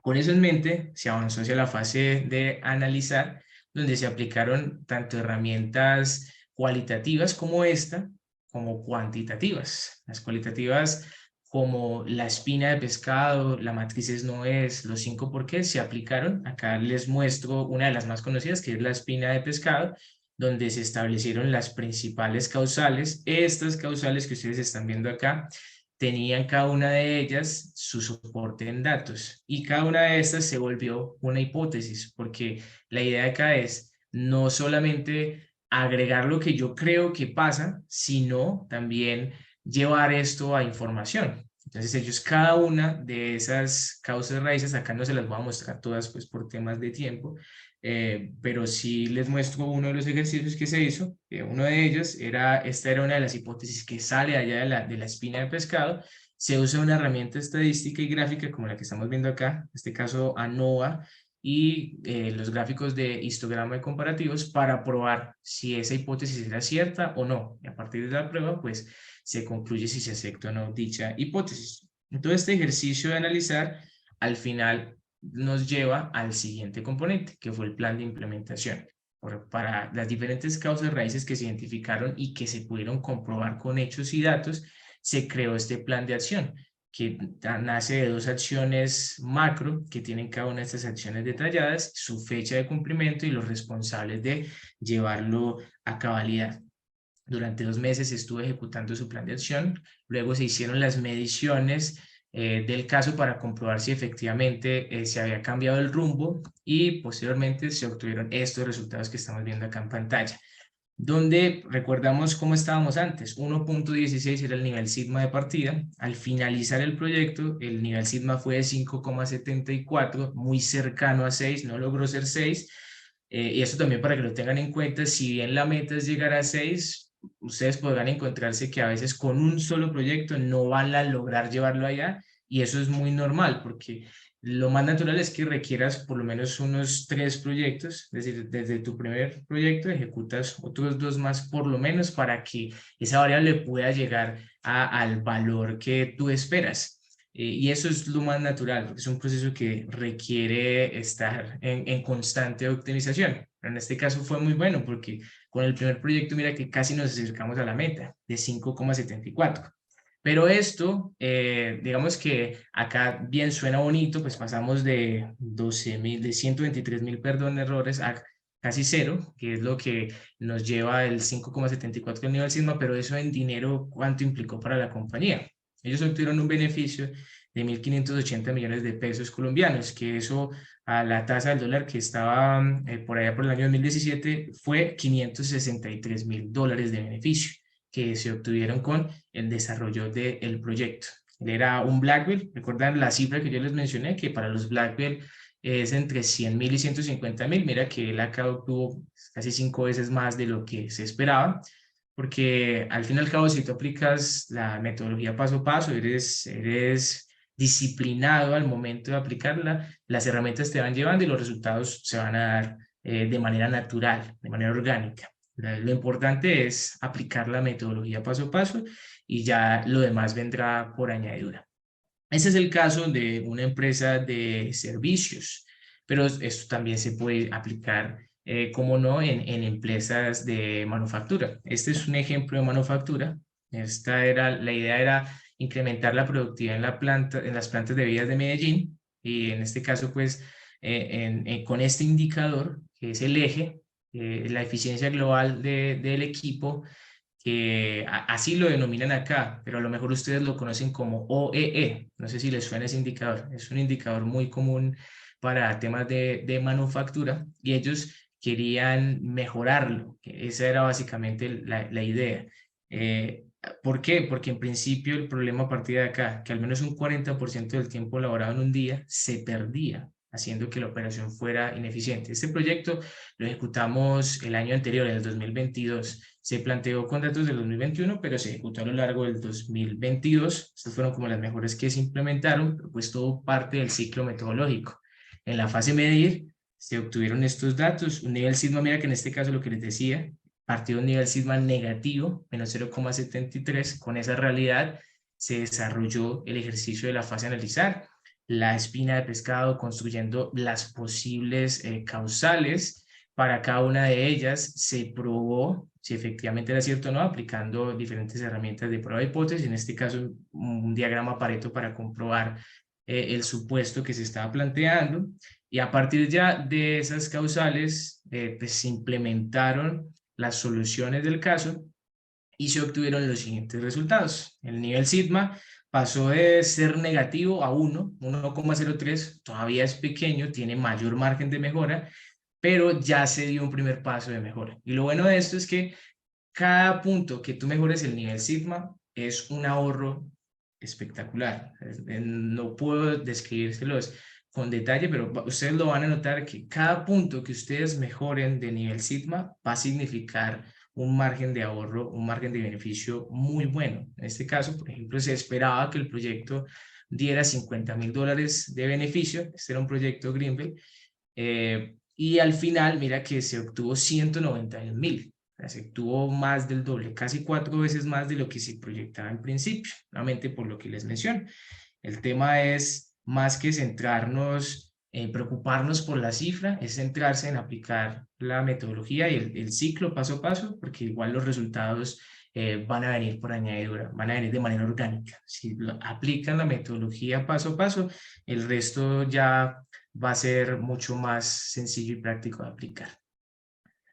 Con eso en mente, se avanzó hacia la fase de analizar, donde se aplicaron tanto herramientas cualitativas como esta, como cuantitativas. Las cualitativas como la espina de pescado, la matriz no es, los 5 porqués se aplicaron. Acá les muestro una de las más conocidas, que es la espina de pescado, donde se establecieron las principales causales. Estas causales que ustedes están viendo acá tenían cada una de ellas su soporte en datos, y cada una de estas se volvió una hipótesis, porque la idea acá es no solamente agregar lo que yo creo que pasa, sino también llevar esto a información. Entonces ellos, cada una de esas causas raíces, acá no se las voy a mostrar todas pues por temas de tiempo, pero sí les muestro uno de los ejercicios que se hizo. Uno de ellos esta era una de las hipótesis que sale allá de la espina de pescado. Se usa una herramienta estadística y gráfica como la que estamos viendo acá, en este caso ANOVA, y los gráficos de histograma de comparativos para probar si esa hipótesis era cierta o no. Y a partir de la prueba, pues se concluye si se acepta o no dicha hipótesis. Entonces, este ejercicio de analizar, al final nos lleva al siguiente componente, que fue el plan de implementación. Para las diferentes causas raíces que se identificaron y que se pudieron comprobar con hechos y datos, se creó este plan de acción, que nace de 2 acciones macro que tienen cada una de estas acciones detalladas, su fecha de cumplimiento y los responsables de llevarlo a cabalidad. Durante 2 meses estuve ejecutando su plan de acción, luego se hicieron las mediciones del caso para comprobar si efectivamente se había cambiado el rumbo, y posteriormente se obtuvieron estos resultados que estamos viendo acá en pantalla. donde recordamos cómo estábamos antes. 1.16 era el nivel sigma de partida. Al finalizar el proyecto, el nivel sigma fue de 5,74, muy cercano a 6, no logró ser 6. Y eso también para que lo tengan en cuenta, si bien la meta es llegar a 6, ustedes podrán encontrarse que a veces con un solo proyecto no van a lograr llevarlo allá, y eso es muy normal, porque lo más natural es que requieras por lo menos unos 3 proyectos, es decir, desde tu primer proyecto ejecutas otros 2 más por lo menos para que esa variable pueda llegar al valor que tú esperas. Y eso es lo más natural, porque es un proceso que requiere estar en constante optimización. Pero en este caso fue muy bueno porque con el primer proyecto mira que casi nos acercamos a la meta de 5,74. Pero esto, digamos que acá bien suena bonito, pues pasamos de 12.000, de 123.000, perdón, errores a casi 0, que es lo que nos lleva el 5,74 del nivel sigma, pero eso en dinero, ¿cuánto implicó para la compañía? Ellos obtuvieron un beneficio de 1.580 millones de pesos colombianos, que eso a la tasa del dólar que estaba por allá por el año 2017 fue $563.000 de beneficio que se obtuvieron con el desarrollo del proyecto. Él era un Blackwell, recuerdan la cifra que yo les mencioné, que para los Blackwell es entre 100.000 y 150.000, mira que él acá obtuvo casi 5 veces más de lo que se esperaba, porque al fin y al cabo si tú aplicas la metodología paso a paso, eres disciplinado al momento de aplicarla, las herramientas te van llevando y los resultados se van a dar de manera natural, de manera orgánica. Lo importante es aplicar la metodología paso a paso y ya lo demás vendrá por añadidura. Ese es el caso de una empresa de servicios, pero esto también se puede aplicar, como no, en empresas de manufactura. Este es un ejemplo de manufactura. La idea era incrementar la productividad en las plantas de bebidas de Medellín, y en este caso, pues, con este indicador, que es el eje, la eficiencia global del equipo, que así lo denominan acá, pero a lo mejor ustedes lo conocen como OEE. No sé si les suena ese indicador. Es un indicador muy común para temas de manufactura y ellos querían mejorarlo. Esa era básicamente la idea. ¿Por qué? Porque en principio el problema partía de acá, que al menos un 40% del tiempo laborado en un día se perdía, haciendo que la operación fuera ineficiente. Este proyecto lo ejecutamos el año anterior, en el 2022. Se planteó con datos del 2021, pero se ejecutó a lo largo del 2022. Estas fueron como las mejores que se implementaron, pero pues todo parte del ciclo metodológico. En la fase medir se obtuvieron estos datos. Un nivel sigma, mira que en este caso lo que les decía, partió de un nivel sigma negativo, menos 0,73. Con esa realidad se desarrolló el ejercicio de la fase analizar, la espina de pescado, construyendo las posibles causales. Para cada una de ellas se probó si efectivamente era cierto o no, aplicando diferentes herramientas de prueba de hipótesis, en este caso un diagrama Pareto para comprobar el supuesto que se estaba planteando, y a partir ya de esas causales pues se implementaron las soluciones del caso y se obtuvieron los siguientes resultados. El nivel sigma pasó de ser negativo a 1,03, todavía es pequeño, tiene mayor margen de mejora, pero ya se dio un primer paso de mejora. Y lo bueno de esto es que cada punto que tú mejores el nivel sigma es un ahorro espectacular. No puedo describírselos con detalle, pero ustedes lo van a notar que cada punto que ustedes mejoren de nivel sigma va a significar un margen de ahorro, un margen de beneficio muy bueno. En este caso, por ejemplo, se esperaba que el proyecto diera $50.000 de beneficio. Este era un proyecto Greenville. Y al final, mira que se obtuvo 191.000. Se obtuvo más del doble, casi 4 veces más de lo que se proyectaba en principio, nuevamente por lo que les menciono. El tema es más que centrarnos en preocuparnos por la cifra, es centrarse en aplicar la metodología y el ciclo paso a paso, porque igual los resultados van a venir por añadidura, van a venir de manera orgánica. Si aplican la metodología paso a paso, el resto ya va a ser mucho más sencillo y práctico de aplicar.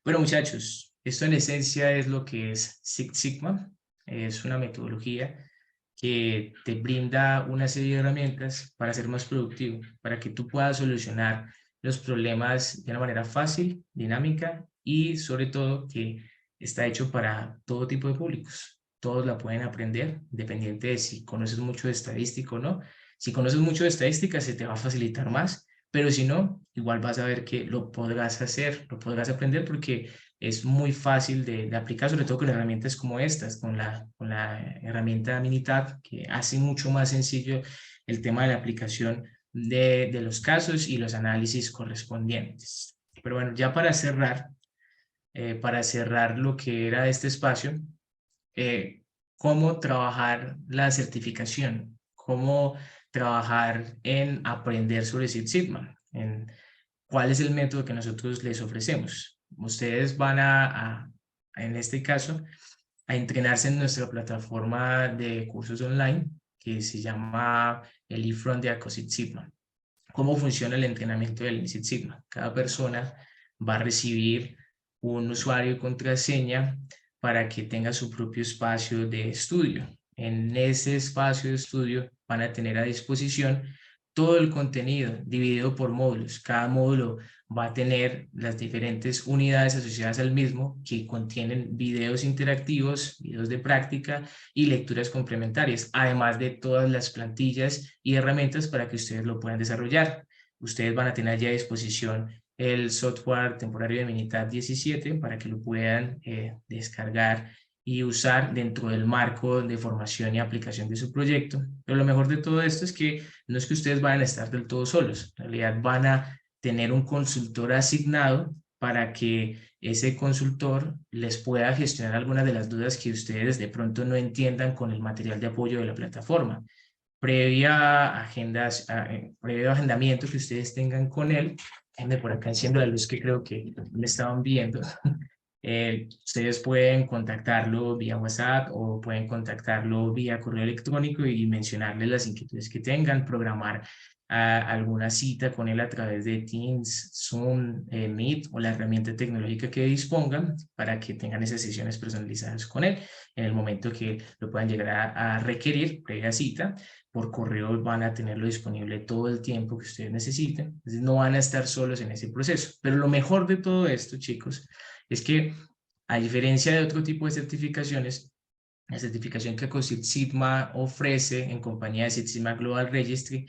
Bueno, muchachos, esto en esencia es lo que es Six Sigma. Es una metodología que te brinda una serie de herramientas para ser más productivo, para que tú puedas solucionar los problemas de una manera fácil, dinámica y sobre todo que está hecho para todo tipo de públicos. Todos la pueden aprender, independiente de si conoces mucho de estadística o no. Si conoces mucho de estadística, se te va a facilitar más, pero si no, igual vas a ver que lo podrás hacer, lo podrás aprender porque es muy fácil de aplicar, sobre todo con herramientas como estas, con la herramienta Minitab, que hace mucho más sencillo el tema de la aplicación de los casos y los análisis correspondientes. Pero bueno, ya para cerrar lo que era este espacio, cómo trabajar la certificación, cómo trabajar en aprender sobre Six Sigma, en cuál es el método que nosotros les ofrecemos. Ustedes van en este caso, a entrenarse en nuestra plataforma de cursos online que se llama el eFront de Six Sigma. ¿Cómo funciona el entrenamiento del Six Sigma? Cada persona va a recibir un usuario y contraseña para que tenga su propio espacio de estudio. En ese espacio de estudio van a tener a disposición todo el contenido dividido por módulos. Cada módulo va a tener las diferentes unidades asociadas al mismo que contienen videos interactivos, videos de práctica y lecturas complementarias, además de todas las plantillas y herramientas para que ustedes lo puedan desarrollar. Ustedes van a tener ya a disposición el software temporario de Minitab 17 para que lo puedan descargar y usar dentro del marco de formación y aplicación de su proyecto. Pero lo mejor de todo esto es que no es que ustedes vayan a estar del todo solos, en realidad van a tener un consultor asignado para que ese consultor les pueda gestionar algunas de las dudas que ustedes de pronto no entiendan con el material de apoyo de la plataforma. Previo agendamiento que ustedes tengan con él, por acá enciendo la luz que creo que me estaban viendo. Ustedes pueden contactarlo vía WhatsApp o pueden contactarlo vía correo electrónico y mencionarle las inquietudes que tengan, programar alguna cita con él a través de Teams, Zoom, Meet o la herramienta tecnológica que dispongan para que tengan esas sesiones personalizadas con él. En el momento que lo puedan llegar a requerir, previa cita, por correo van a tenerlo disponible todo el tiempo que ustedes necesiten. Entonces no van a estar solos en ese proceso. Pero lo mejor de todo esto, chicos, es que a diferencia de otro tipo de certificaciones, la certificación que Six Sigma ofrece en compañía de Six Sigma Global Registry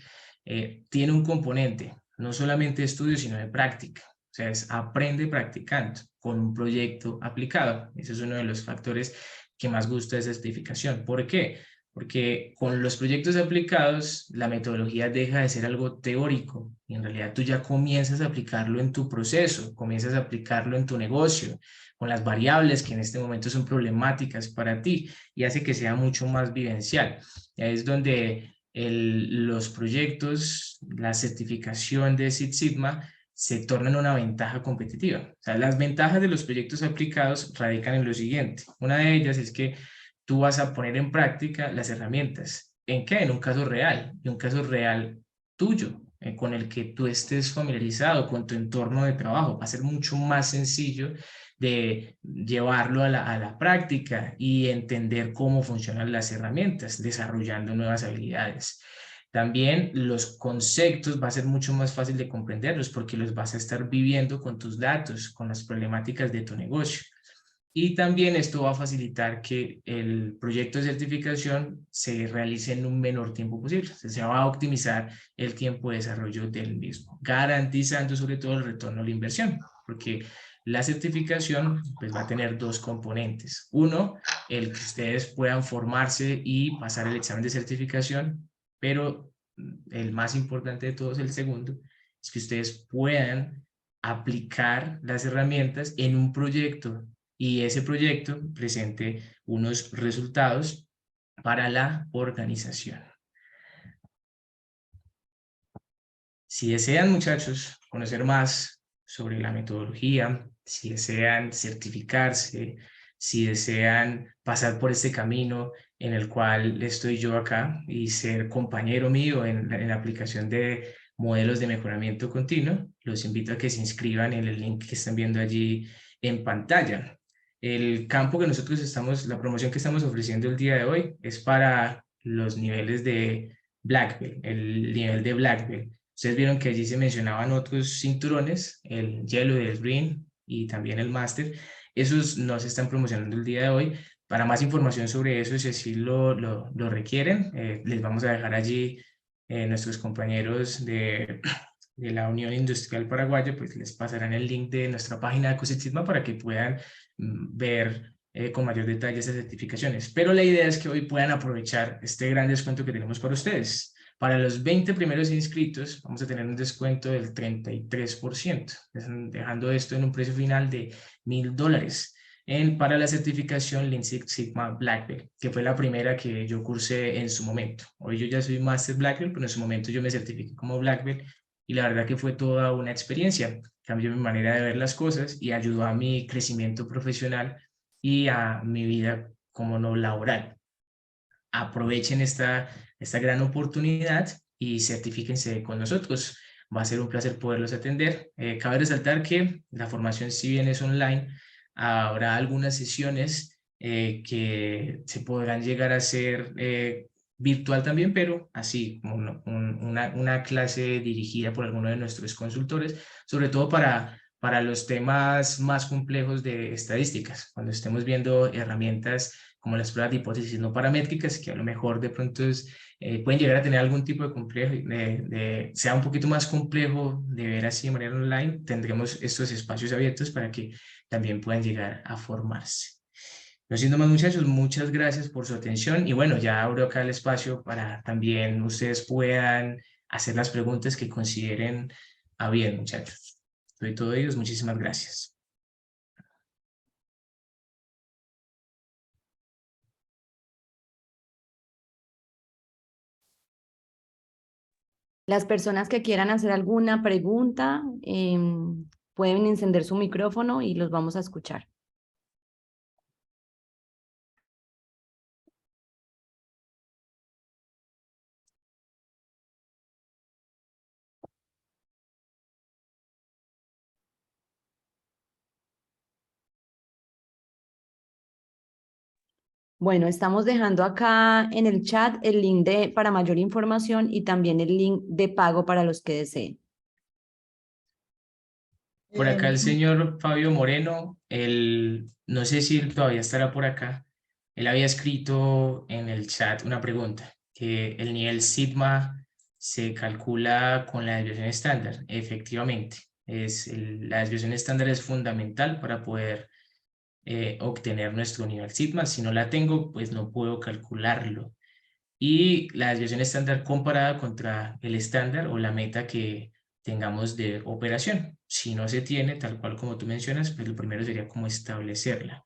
tiene un componente no solamente de estudio sino de práctica. O sea, es aprende practicando con un proyecto aplicado. Ese es uno de los factores que más gusta de esa certificación. ¿Por qué? Porque con los proyectos aplicados, la metodología deja de ser algo teórico y en realidad tú ya comienzas a aplicarlo en tu proceso, comienzas a aplicarlo en tu negocio, con las variables que en este momento son problemáticas para ti y hace que sea mucho más vivencial. Es donde los proyectos, la certificación de Six Sigma se tornan una ventaja competitiva. O sea, las ventajas de los proyectos aplicados radican en lo siguiente. Una de ellas es que tú vas a poner en práctica las herramientas. ¿En qué? En un caso real, en un caso real tuyo, con el que tú estés familiarizado con tu entorno de trabajo. Va a ser mucho más sencillo de llevarlo a la práctica y entender cómo funcionan las herramientas, desarrollando nuevas habilidades. También los conceptos va a ser mucho más fácil de comprenderlos porque los vas a estar viviendo con tus datos, con las problemáticas de tu negocio. Y también esto va a facilitar que el proyecto de certificación se realice en un menor tiempo posible. Se va a optimizar el tiempo de desarrollo del mismo, garantizando sobre todo el retorno a la inversión, porque la certificación pues, va a tener dos componentes. Uno, el que ustedes puedan formarse y pasar el examen de certificación, pero el más importante de todos, el segundo, es que ustedes puedan aplicar las herramientas en un proyecto y ese proyecto presente unos resultados para la organización. Si desean, muchachos, conocer más sobre la metodología, si desean certificarse, si desean pasar por este camino en el cual estoy yo acá y ser compañero mío en la aplicación de modelos de mejoramiento continuo, los invito a que se inscriban en el link que están viendo allí en pantalla. El campo que nosotros la promoción que estamos ofreciendo el día de hoy es para los niveles de Black Belt, el nivel de Black Belt. Ustedes vieron que allí se mencionaban otros cinturones, el Yellow, el Green y también el Master. Esos no se están promocionando el día de hoy. Para más información sobre eso, si así lo requieren, les vamos a dejar allí nuestros compañeros de la Unión Industrial Paraguaya, pues les pasarán el link de nuestra página de Ecosistema para que puedan ver con mayor detalle esas certificaciones. Pero la idea es que hoy puedan aprovechar este gran descuento que tenemos para ustedes. Para los 20 primeros inscritos vamos a tener un descuento del 33%, dejando esto en un precio final de $1,000 para la certificación Lean Six Sigma Black Belt, que fue la primera que yo cursé en su momento. Hoy yo ya soy Master Black Belt, pero en su momento yo me certifiqué como Black Belt y la verdad que fue toda una experiencia. Cambió mi manera de ver las cosas y ayudó a mi crecimiento profesional y a mi vida como no laboral. Aprovechen esta gran oportunidad y certifíquense con nosotros. Va a ser un placer poderlos atender. Cabe resaltar que la formación, si bien es online, habrá algunas sesiones que se podrán llegar a hacer virtual también, pero así, como una clase dirigida por alguno de nuestros consultores, sobre todo para los temas más complejos de estadísticas, cuando estemos viendo herramientas como las pruebas de hipótesis no paramétricas, que a lo mejor de pronto pueden llegar a tener algún tipo de complejo, sea un poquito más complejo de ver así de manera online, tendremos estos espacios abiertos para que también puedan llegar a formarse. No siendo más, muchachos, muchas gracias por su atención y bueno, ya abro acá el espacio para también ustedes puedan hacer las preguntas que consideren a bien, muchachos. Soy todo ellos, muchísimas gracias. Las personas que quieran hacer alguna pregunta pueden encender su micrófono y los vamos a escuchar. Bueno, estamos dejando acá en el chat el link para mayor información y también el link de pago para los que deseen. Por acá el señor Fabio Moreno, no sé si él todavía estará por acá, él había escrito en el chat una pregunta, que el nivel sigma se calcula con la desviación estándar. Efectivamente, la desviación estándar es fundamental para poder obtener nuestro nivel sigma. Si no la tengo, pues no puedo calcularlo. Y la desviación estándar comparada contra el estándar o la meta que tengamos de operación. Si no se tiene, tal cual como tú mencionas, pues lo primero sería como establecerla.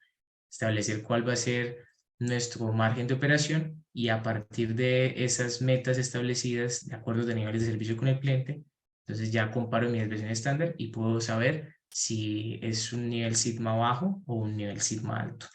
Establecer cuál va a ser nuestro margen de operación y a partir de esas metas establecidas, de acuerdo a niveles de servicio con el cliente, entonces ya comparo mi desviación estándar y puedo saber si es un nivel sigma bajo o un nivel sigma alto.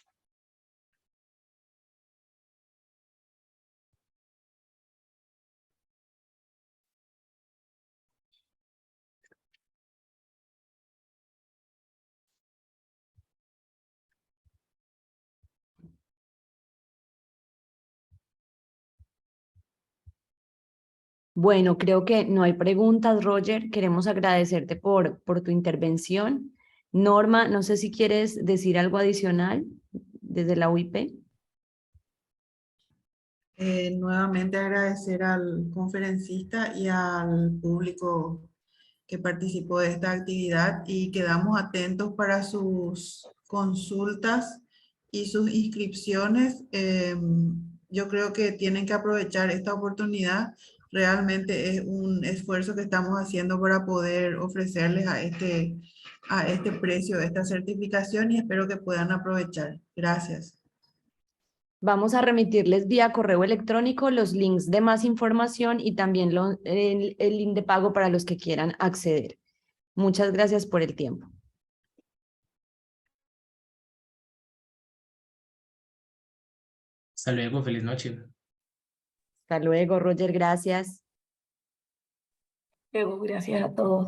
Bueno, creo que no hay preguntas, Roger. Queremos agradecerte por tu intervención. Norma, no sé si quieres decir algo adicional desde la UIP. Nuevamente agradecer al conferencista y al público que participó de esta actividad y quedamos atentos para sus consultas y sus inscripciones. Yo creo que tienen que aprovechar esta oportunidad. Realmente es un esfuerzo que estamos haciendo para poder ofrecerles a este precio, esta certificación y espero que puedan aprovechar. Gracias. Vamos a remitirles vía correo electrónico los links de más información y también el link de pago para los que quieran acceder. Muchas gracias por el tiempo. Hasta luego, feliz noche. Hasta luego, Roger, gracias. Luego, gracias a todos.